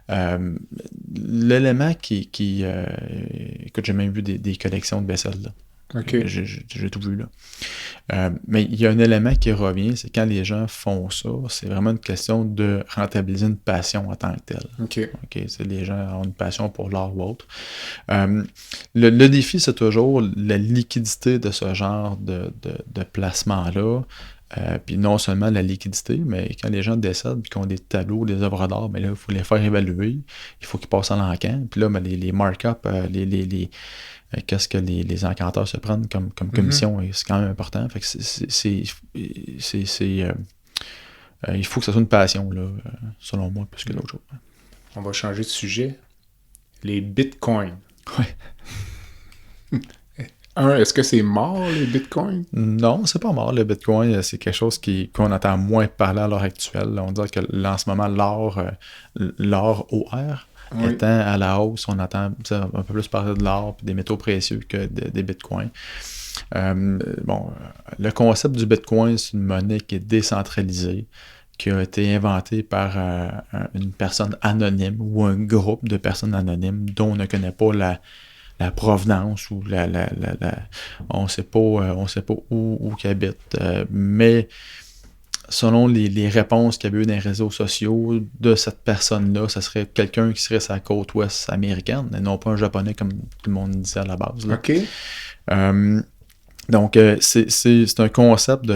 L'élément écoute, j'ai même vu des collections de vaisselle, là. OK. J'ai tout vu là. Mais il y a un élément qui revient, c'est quand les gens font ça, c'est vraiment une question de rentabiliser une passion en tant que telle. OK. C'est les gens ont une passion pour l'art ou autre. Le défi, c'est toujours la liquidité de ce genre de placement-là. Puis non seulement la liquidité, mais quand les gens décèdent et qu'ils ont des tableaux, des œuvres d'art, là, il faut les faire évaluer, il faut qu'ils passent en l'encan. Puis là, les mark-up, qu'est-ce que les encanteurs se prennent comme commission, et c'est quand même important. Fait que il faut que ça soit une passion, là, selon moi, plus que d'autres choses. On va changer de sujet. Les bitcoins. Ouais. Est-ce que c'est mort, les bitcoins? Non, c'est pas mort. Le bitcoin, c'est quelque chose qu'on entend moins parler à l'heure actuelle. On dirait que là, en ce moment, l'or OR, oui, étant à la hausse, on entend un peu plus parler de l'or et des métaux précieux que des bitcoins. Le concept du bitcoin, c'est une monnaie qui est décentralisée, qui a été inventée par une personne anonyme ou un groupe de personnes anonymes dont on ne connaît pas la provenance ou on ne sait pas où qu'ils habitent. Mais selon les réponses qu'il y avait eu dans les réseaux sociaux de cette personne-là, ça serait quelqu'un qui serait sur la côte ouest américaine, et non pas un japonais comme tout le monde disait à la base. Là. OK. Donc, c'est un concept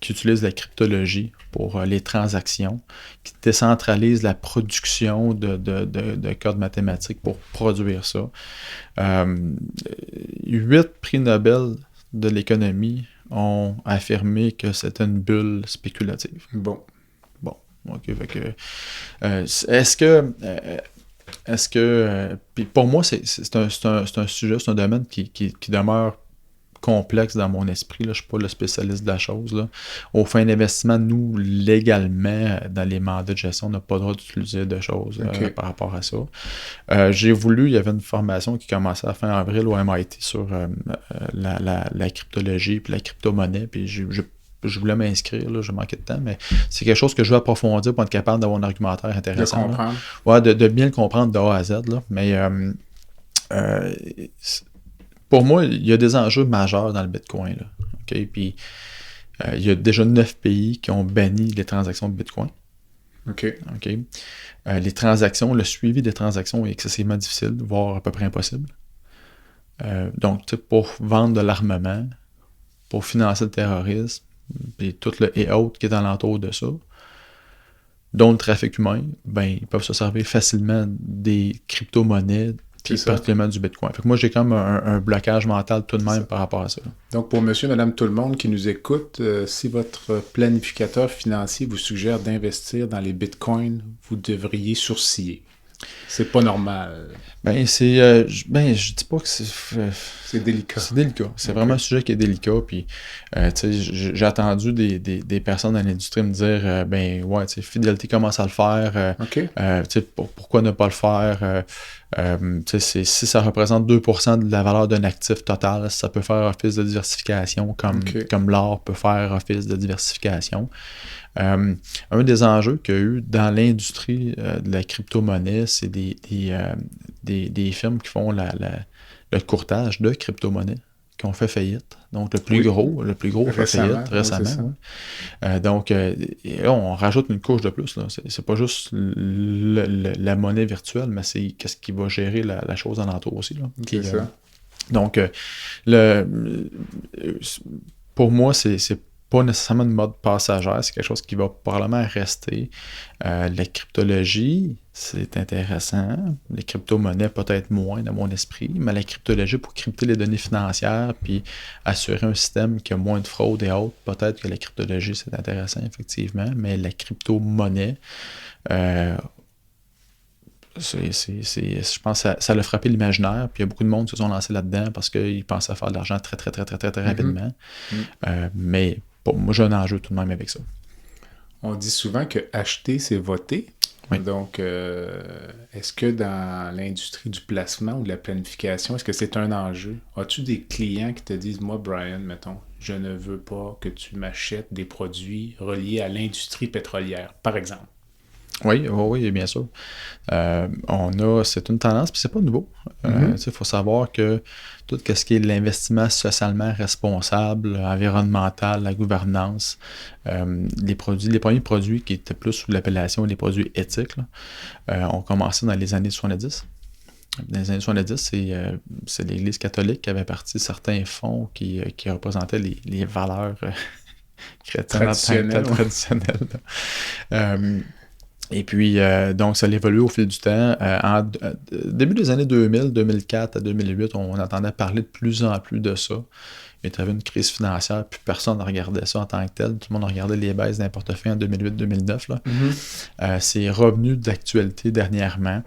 qui utilise la cryptologie pour les transactions, qui décentralise la production de codes mathématiques pour produire ça. 8 prix Nobel de l'économie ont affirmé que c'était une bulle spéculative. Bon, ok. Fait que, est-ce que puis pour moi, c'est un sujet, c'est un domaine qui demeure complexe dans mon esprit. Là. Je ne suis pas le spécialiste de la chose. Là. Aux fins d'investissement, nous, légalement, dans les mandats de gestion, on n'a pas le droit d'utiliser de choses par rapport à ça. Il y avait une formation qui commençait à fin avril au MIT sur la cryptologie et la crypto-monnaie, puis je voulais m'inscrire, là, je manquais de temps, mais c'est quelque chose que je veux approfondir pour être capable d'avoir un argumentaire intéressant. De comprendre. Ouais, de bien le comprendre de A à Z. Là. Mais pour moi, il y a des enjeux majeurs dans le Bitcoin. Là. Okay? Puis, il y a déjà 9 pays qui ont banni les transactions de Bitcoin. OK. Les transactions, le suivi des transactions est excessivement difficile, voire à peu près impossible. Donc, pour vendre de l'armement, pour financer le terrorisme, et tout le et autres qui est alentour de ça, dont le trafic humain, ils peuvent se servir facilement des crypto-monnaies, puis particulièrement du Bitcoin. Fait que moi, j'ai quand même un blocage mental tout de même par rapport à ça. Donc, pour monsieur, madame, tout le monde qui nous écoute, si votre planificateur financier vous suggère d'investir dans les Bitcoins, vous devriez sourciller. C'est pas normal. Je dis pas que c'est délicat. C'est délicat. C'est vraiment un sujet qui est délicat. Puis, j'ai entendu des personnes dans l'industrie me dire, Fidelity commence à le faire. Pourquoi ne pas le faire? Si ça représente 2% de la valeur d'un actif total, ça peut faire office de diversification comme l'or peut faire office de diversification. Un des enjeux qu'il y a eu dans l'industrie de la crypto-monnaie, c'est des firmes qui font le courtage de crypto-monnaie qui ont fait faillite. Donc, le plus gros fait faillite récemment. Donc, là, on rajoute une couche de plus. Là. C'est pas juste la monnaie virtuelle, mais c'est qu'est-ce qui va gérer la chose alentour aussi. Là. C'est ça. Donc, pour moi, c'est pas nécessairement une mode passagère, c'est quelque chose qui va probablement rester. La cryptologie, c'est intéressant. Les crypto-monnaies, peut-être moins dans mon esprit, mais la cryptologie pour crypter les données financières puis assurer un système qui a moins de fraude et autres, peut-être que la cryptologie, c'est intéressant, effectivement, mais la crypto-monnaie, je pense que ça a frappé l'imaginaire, puis il y a beaucoup de monde qui se sont lancés là-dedans parce qu'ils pensaient faire de l'argent très, très, très, très, très, très rapidement. Mais moi, j'ai un enjeu tout de même avec ça. On dit souvent que acheter, c'est voter. Oui. Donc, est-ce que dans l'industrie du placement ou de la planification, est-ce que c'est un enjeu? As-tu des clients qui te disent, moi, Brian, mettons, je ne veux pas que tu m'achètes des produits reliés à l'industrie pétrolière, par exemple? Oui, bien sûr. C'est une tendance, puis c'est pas nouveau. Il faut savoir que tout ce qui est l'investissement socialement responsable, environnemental, la gouvernance, les premiers produits qui étaient plus sous l'appellation des produits éthiques, ont commencé dans les années 70. Dans les années 70, c'est l'Église catholique qui avait parti certains fonds qui représentaient les valeurs chrétiennes traditionnelles. Et puis, donc, ça a évolué au fil du temps. Début des années 2000, 2004 à 2008, on entendait parler de plus en plus de ça. Il y avait une crise financière, puis personne ne regardait ça en tant que tel. Tout le monde regardait les baisses d'un portefeuille en 2008-2009. C'est revenu d'actualité dernièrement.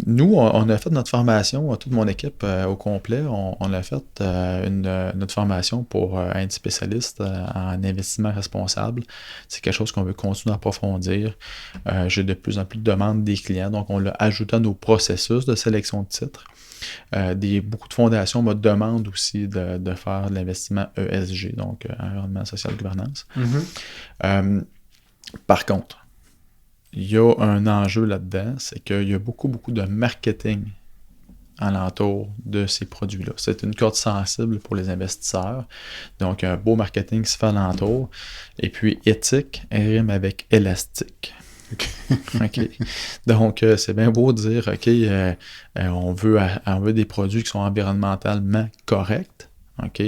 Nous, on a fait notre formation, toute mon équipe au complet, on a fait notre formation pour être spécialiste en investissement responsable. C'est quelque chose qu'on veut continuer à approfondir. J'ai de plus en plus de demandes des clients, donc on l'a ajouté à nos processus de sélection de titres. Beaucoup de fondations me demandent aussi de faire de l'investissement ESG, donc environnement, social, gouvernance. Par contre, il y a un enjeu là-dedans, c'est qu'il y a beaucoup de marketing alentour de ces produits-là. C'est une corde sensible pour les investisseurs. Donc, un beau marketing se fait alentour. Et puis, éthique rime avec élastique. OK. Donc, c'est bien beau de dire, OK, on veut des produits qui sont environnementalement corrects. OK.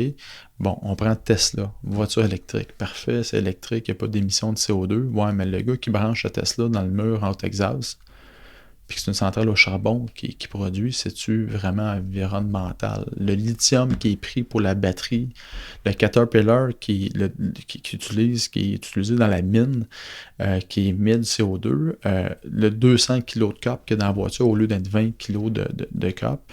Bon, on prend Tesla, voiture électrique. Parfait, c'est électrique, il n'y a pas d'émission de CO2. Ouais, mais le gars qui branche le Tesla dans le mur en Texas, puis que c'est une centrale au charbon qui produit, c'est-tu vraiment environnemental? Le lithium qui est pris pour la batterie, le Caterpillar qui est utilisé dans la mine, qui émet du CO2, le 200 kg de copre qu'il y a dans la voiture au lieu d'être 20 kg de copre,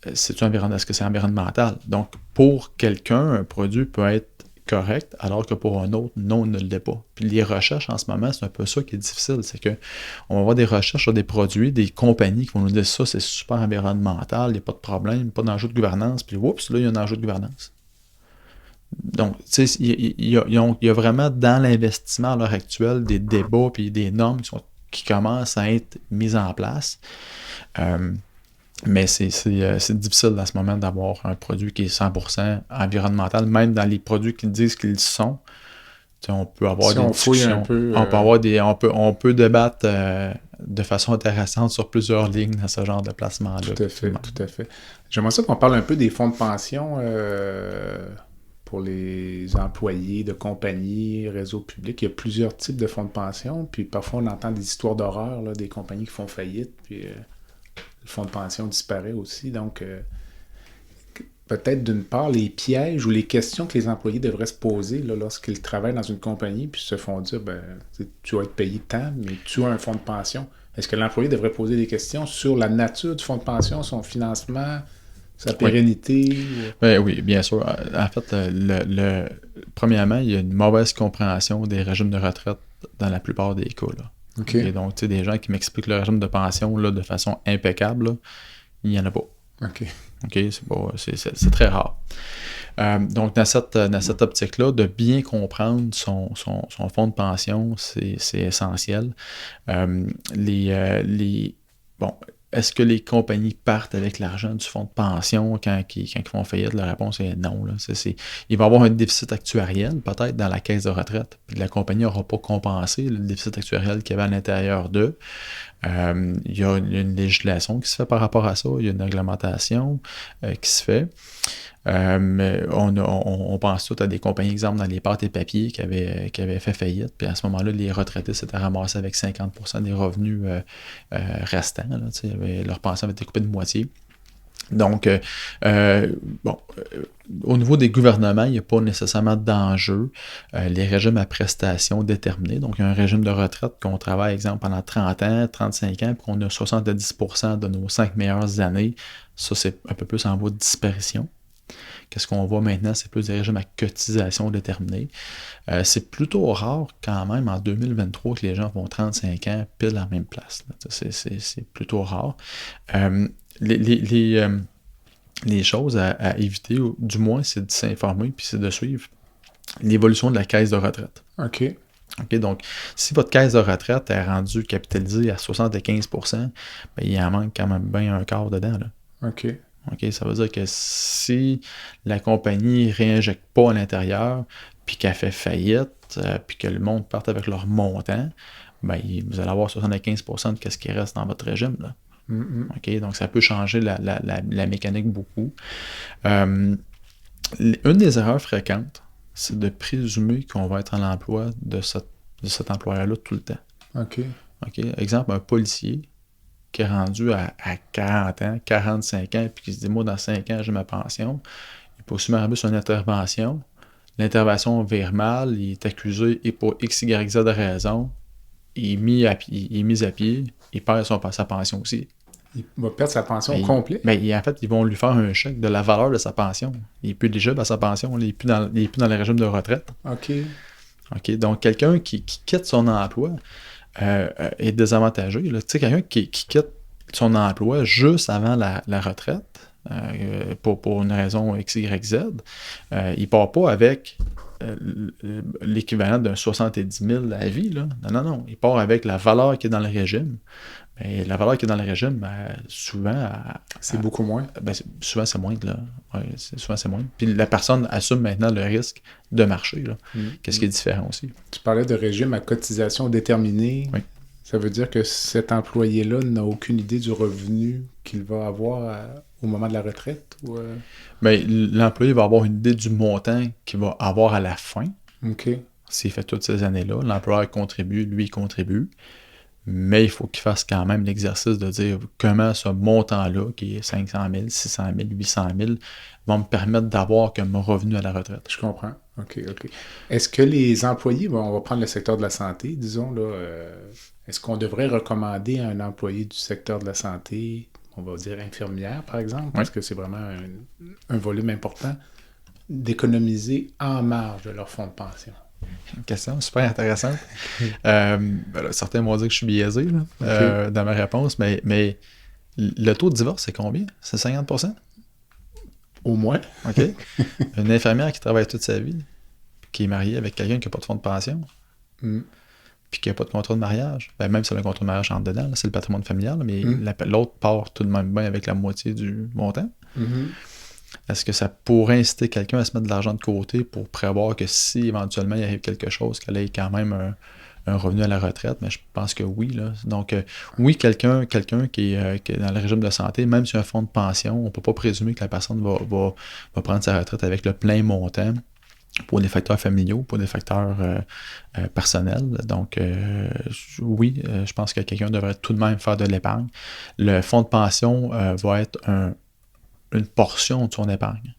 est-ce que c'est environnemental? Donc, pour quelqu'un, un produit peut être correct, alors que pour un autre, non, ne l'est pas. Puis les recherches en ce moment, c'est un peu ça qui est difficile, c'est que on va avoir des recherches sur des produits, des compagnies qui vont nous dire ça, c'est super environnemental, il n'y a pas de problème, pas d'enjeu de gouvernance, puis oups, là, il y a un enjeu de gouvernance. Donc, tu sais, il y a vraiment dans l'investissement à l'heure actuelle des débats puis des normes qui commencent à être mises en place. Mais c'est difficile à ce moment d'avoir un produit qui est 100% environnemental, même dans les produits qui disent qu'ils sont. On peut avoir des discussions. On peut débattre de façon intéressante sur plusieurs lignes dans ce genre de placement-là. Tout à fait. J'aimerais ça qu'on parle un peu des fonds de pension pour les employés de compagnies, réseaux publics. Il y a plusieurs types de fonds de pension, puis parfois on entend des histoires d'horreur, là, des compagnies qui font faillite, puis le fonds de pension disparaît aussi. Donc, peut-être d'une part, les pièges ou les questions que les employés devraient se poser là, lorsqu'ils travaillent dans une compagnie puis se font dire, tu vas être payé tant, mais tu as un fonds de pension. Est-ce que l'employé devrait poser des questions sur la nature du fonds de pension, son financement, sa pérennité? Oui, bien sûr. En fait, premièrement, il y a une mauvaise compréhension des régimes de retraite dans la plupart des cas. Là. Okay. Et donc, tu sais, des gens qui m'expliquent le régime de pension là, de façon impeccable, là, il n'y en a pas. OK. C'est très rare. Donc, dans cette optique-là, de bien comprendre son fonds de pension, c'est essentiel. Est-ce que les compagnies partent avec l'argent du fonds de pension quand ils font faillite? La réponse est non. Là. Il va y avoir un déficit actuariel, peut-être, dans la caisse de retraite. Puis la compagnie n'aura pas compensé le déficit actuariel qu'il y avait à l'intérieur d'eux. Il y a une législation qui se fait par rapport à ça. Il y a une réglementation qui se fait. Mais on pense tout à des compagnies, exemple, dans les pâtes et papiers qui avaient fait faillite. Puis à ce moment-là, les retraités s'étaient ramassés avec 50% des revenus restants. Là, leur pension avait été coupée de moitié. Donc, au niveau des gouvernements, il n'y a pas nécessairement d'enjeu. Les régimes à prestations déterminées, donc un régime de retraite qu'on travaille, exemple, pendant 30 ans, 35 ans, puis qu'on a 70% de nos 5 meilleures années, ça, c'est un peu plus en voie de disparition. Qu'est-ce qu'on voit maintenant? C'est plus des régimes à cotisation déterminée. C'est plutôt rare quand même en 2023 que les gens font 35 ans pile à la même place. C'est plutôt rare. Les choses à éviter, du moins, c'est de s'informer puis c'est de suivre l'évolution de la caisse de retraite. OK. Donc, si votre caisse de retraite est rendue capitalisée à 75%, ben, il en manque quand même bien un quart dedans. Là. OK. Ça veut dire que si la compagnie ne réinjecte pas à l'intérieur, puis qu'elle fait faillite, puis que le monde parte avec leur montant, ben, vous allez avoir 75% de ce qui reste dans votre régime. Là. Donc, ça peut changer la mécanique beaucoup. Une des erreurs fréquentes, c'est de présumer qu'on va être en emploi de cet employeur-là tout le temps. OK. Exemple, un policier qui est rendu à 40 ans, 45 ans, puis qui se dit, moi, dans 5 ans, j'ai ma pension. Il peut aussi m'arriver sur une intervention. L'intervention vire mal, il est accusé et pour X, Y, Z de raison. Il est mis à pied, il perd sa pension aussi. Il va perdre sa pension au complet? En fait, ils vont lui faire un chèque de la valeur de sa pension. Il n'est plus éligible à sa pension, il n'est plus dans le régime de retraite. OK. Donc, quelqu'un qui quitte son emploi est désavantagé. Tu sais, quelqu'un qui quitte son emploi juste avant la retraite, pour une raison X, Y, Z, il ne part pas avec l'équivalent d'un 70 000 à vie. Là. Non. Il part avec la valeur qui est dans le régime. Mais la valeur qui est dans le régime, souvent... c'est beaucoup moins? Souvent, c'est moindre. Là. Souvent, c'est moindre. Puis la personne assume maintenant le risque de marcher. Là. Qu'est-ce qui est différent aussi? Tu parlais de régime à cotisation déterminée. Oui. Ça veut dire que cet employé-là n'a aucune idée du revenu qu'il va avoir au moment de la retraite? Ou l'employé va avoir une idée du montant qu'il va avoir à la fin. OK. S'il fait toutes ces années-là, l'employeur contribue, lui, il contribue. Mais il faut qu'il fasse quand même l'exercice de dire comment ce montant-là, qui est 500 000, 600 000, 800 000, va me permettre d'avoir comme revenu à la retraite. Je comprends. OK. Est-ce que les employés, on va prendre le secteur de la santé, disons, là, est-ce qu'on devrait recommander à un employé du secteur de la santé, on va dire infirmière, par exemple, parce que c'est vraiment un volume important, d'économiser en marge de leur fonds de pension? Une question super intéressante. Certains m'ont dit que je suis biaisé là, dans ma réponse, mais le taux de divorce, c'est combien? C'est 50%? Au moins. OK. Une infirmière qui travaille toute sa vie, qui est mariée avec quelqu'un qui n'a pas de fonds de pension, puis qui n'a pas de contrat de mariage, même si elle a un contrat de mariage en dedans, là, c'est le patrimoine familial, mais l'autre part tout de même bien avec la moitié du montant. Est-ce que ça pourrait inciter quelqu'un à se mettre de l'argent de côté pour prévoir que si éventuellement il arrive quelque chose, qu'elle ait quand même un revenu à la retraite? Mais je pense que oui. Là. Donc, oui, quelqu'un qui est dans le régime de santé, même sur un fonds de pension, on ne peut pas présumer que la personne va prendre sa retraite avec le plein montant pour des facteurs familiaux, pour des facteurs personnels. Donc, oui, je pense que quelqu'un devrait tout de même faire de l'épargne. Le fonds de pension va être une portion de son épargne,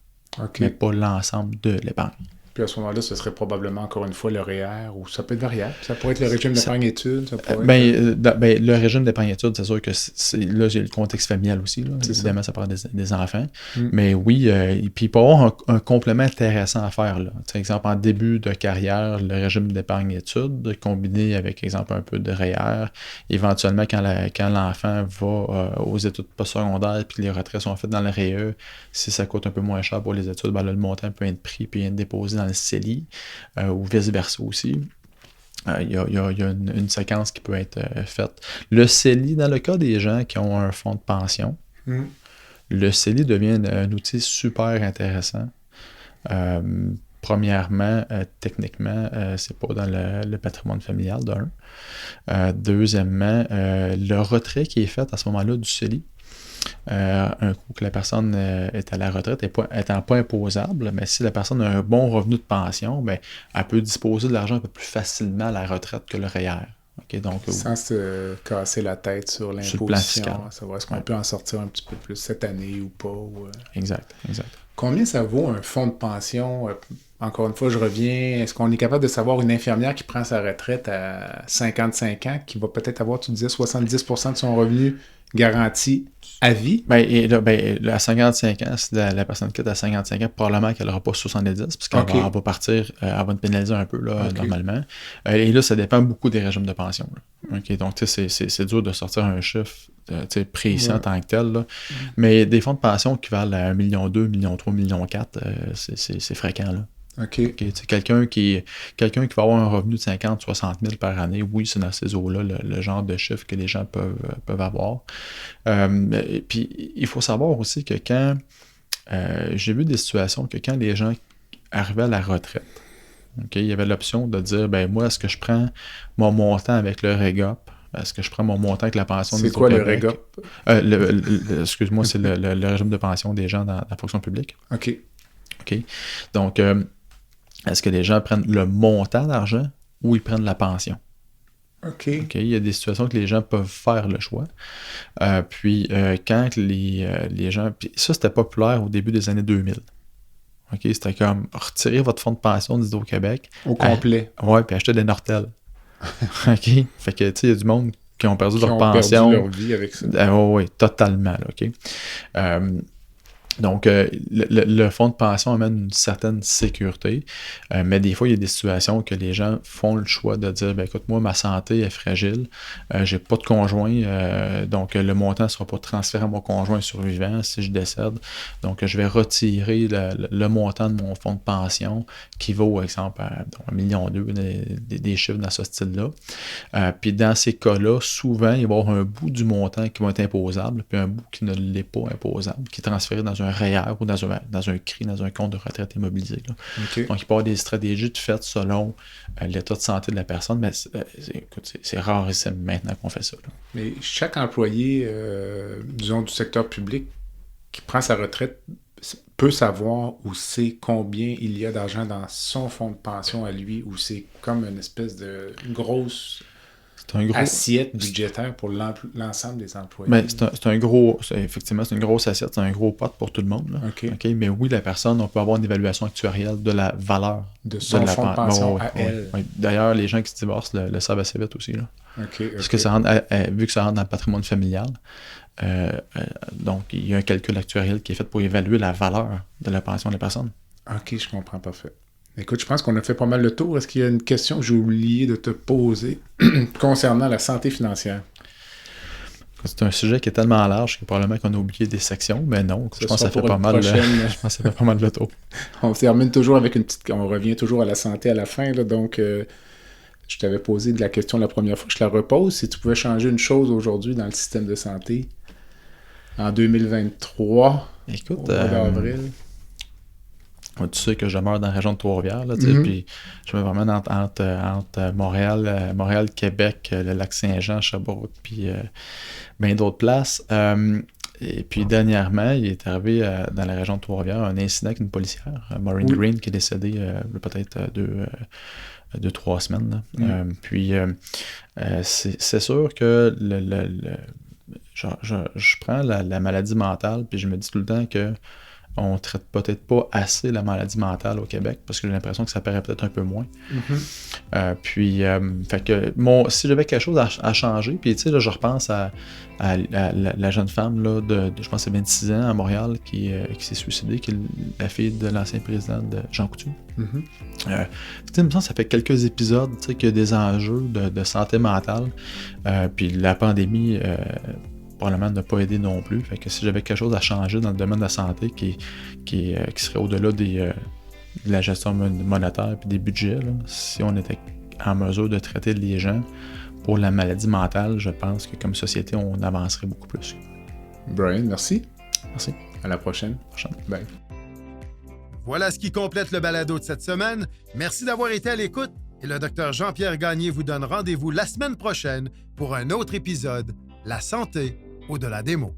mais pas l'ensemble de l'épargne. Puis à ce moment-là, ce serait probablement encore une fois le REER, ou ça peut être variable. Ça pourrait être le régime d'épargne-études. Le régime d'épargne-études, c'est sûr que là, j'ai le contexte familial aussi. Là. Évidemment, ça parle des enfants. Mais oui, puis il peut y avoir un complément intéressant à faire. Là. Exemple, en début de carrière, le régime d'épargne-études, combiné avec, exemple, un peu de REER. Éventuellement, quand l'enfant va aux études postsecondaires puis que les retraits sont faites dans le REE, si ça coûte un peu moins cher pour les études, là, le montant peut être pris puis être déposé dans le CELI, ou vice-versa aussi. Il y a une séquence qui peut être faite. Le CELI, dans le cas des gens qui ont un fonds de pension, le CELI devient un outil super intéressant. Premièrement, techniquement, c'est pas dans le patrimoine familial d'un. Deuxièmement, le retrait qui est fait à ce moment-là du CELI un coup que la personne est à la retraite, étant pas imposable, mais si la personne a un bon revenu de pension, ben, elle peut disposer de l'argent un peu plus facilement à la retraite que le REER. Okay, donc, sans se casser la tête sur l'imposition, savoir est-ce qu'on peut en sortir un petit peu plus cette année ou pas. Exact. Combien ça vaut un fonds de pension? Encore une fois, je reviens. Est-ce qu'on est capable de savoir une infirmière qui prend sa retraite à 55 ans, qui va peut-être avoir, tu disais, 70% de son revenu garanti à vie? À 55 ans, si la personne quitte à 55 ans, probablement qu'elle n'aura pas 70, parce qu'elle va partir, elle va te pénaliser un peu, là, normalement. Et là, ça dépend beaucoup des régimes de pension. Okay, donc, c'est dur de sortir un chiffre précis en tant que tel. Là. Mais des fonds de pension qui valent 1,2 million, 1,3 million, 1,4 million, c'est fréquent. Là. Okay, quelqu'un qui va avoir un revenu de 50 60 000 par année, oui, c'est dans ces eaux-là le genre de chiffre que les gens peuvent avoir. Puis, il faut savoir aussi que quand j'ai vu des situations que quand les gens arrivaient à la retraite, il y avait l'option de dire, ben moi, est-ce que je prends mon montant avec le REGOP? Est-ce que je prends mon montant avec la pension C'est quoi le REGOP? Excuse-moi, c'est le régime de pension des gens dans la fonction publique. OK. Donc, est-ce que les gens prennent le montant d'argent ou ils prennent la pension? OK. Il y a des situations que les gens peuvent faire le choix. Quand les gens... Puis ça, c'était populaire au début des années 2000. C'était comme retirer votre fonds de pension d'Hydro-Québec. Au complet. Oui, puis acheter des Nortel. Fait que, tu sais, il y a du monde qui ont perdu leur pension. Perdu leur vie avec ça. Oui, totalement. Là, Donc, le fonds de pension amène une certaine sécurité, mais des fois, il y a des situations que les gens font le choix de dire, ben écoute, moi, ma santé est fragile, j'ai pas de conjoint, donc le montant ne sera pas transféré à mon conjoint survivant si je décède. Donc, je vais retirer le montant de mon fonds de pension qui vaut, par exemple, 1,2 million, des chiffres dans ce style-là. Puis dans ces cas-là, souvent, il va y avoir un bout du montant qui va être imposable, puis un bout qui ne l'est pas imposable, qui est transféré dans un REER ou dans un CRI, dans un compte de retraite immobilisé. Okay. Donc, il peut y avoir des stratégies faites selon l'état de santé de la personne, mais c'est rarissime maintenant qu'on fait ça. Là. Mais chaque employé, disons, du secteur public qui prend sa retraite peut savoir où c'est combien il y a d'argent dans son fonds de pension à lui, ou c'est comme une espèce de grosse... assiette budgétaire pour l'ensemble des employés. Mais effectivement, c'est une grosse assiette, c'est un gros pot pour tout le monde. Là. Okay. Mais oui, la personne, on peut avoir une évaluation actuarielle de la valeur de son fonds de pension à elle. Oui. D'ailleurs, les gens qui se divorcent le savent assez vite aussi. Là. Parce que vu que ça rentre dans le patrimoine familial, donc il y a un calcul actuariel qui est fait pour évaluer la valeur de la pension de la personne. OK, je comprends parfait. Écoute, je pense qu'on a fait pas mal le tour. Est-ce qu'il y a une question que j'ai oublié de te poser concernant la santé financière? C'est un sujet qui est tellement large que probablement qu'on a oublié des sections, mais non, je pense que ça fait pas mal. Je pense que ça fait pas mal le tour. On termine toujours avec on revient toujours à la santé à la fin, là, donc je t'avais posé de la question la première fois, je te la repose. Si tu pouvais changer une chose aujourd'hui dans le système de santé en 2023, écoute, au mois d'avril... Tu sais que je demeure dans la région de Trois-Rivières, puis je me promène entre Montréal, Québec, le Lac-Saint-Jean, Sherbrooke, puis bien d'autres places. Et puis dernièrement, il est arrivé dans la région de Trois-Rivières un incident avec une policière, Maureen Green, qui est décédée peut-être 2-3 semaines. Puis c'est sûr que je prends la maladie mentale, puis je me dis tout le temps que on traite peut-être pas assez la maladie mentale au Québec, parce que j'ai l'impression que ça paraît peut-être un peu moins. Fait que si j'avais quelque chose à changer, puis tu sais, là, je repense à la jeune femme là, de je pense c'est 26 ans à Montréal qui s'est suicidée, qui est la fille de l'ancien président de Jean Coutu. Ça fait quelques épisodes qu'il y a des enjeux de santé mentale, puis la pandémie probablement n'a pas aidé non plus. Fait que si j'avais quelque chose à changer dans le domaine de la santé qui serait au-delà de la gestion monétaire et des budgets, là, si on était en mesure de traiter les gens pour la maladie mentale, je pense que comme société, on avancerait beaucoup plus. Brian, merci. Merci. À la prochaine. Bye. Voilà ce qui complète le balado de cette semaine. Merci d'avoir été à l'écoute et le Dr Jean-Pierre Gagné vous donne rendez-vous la semaine prochaine pour un autre épisode, La santé au-delà des mots.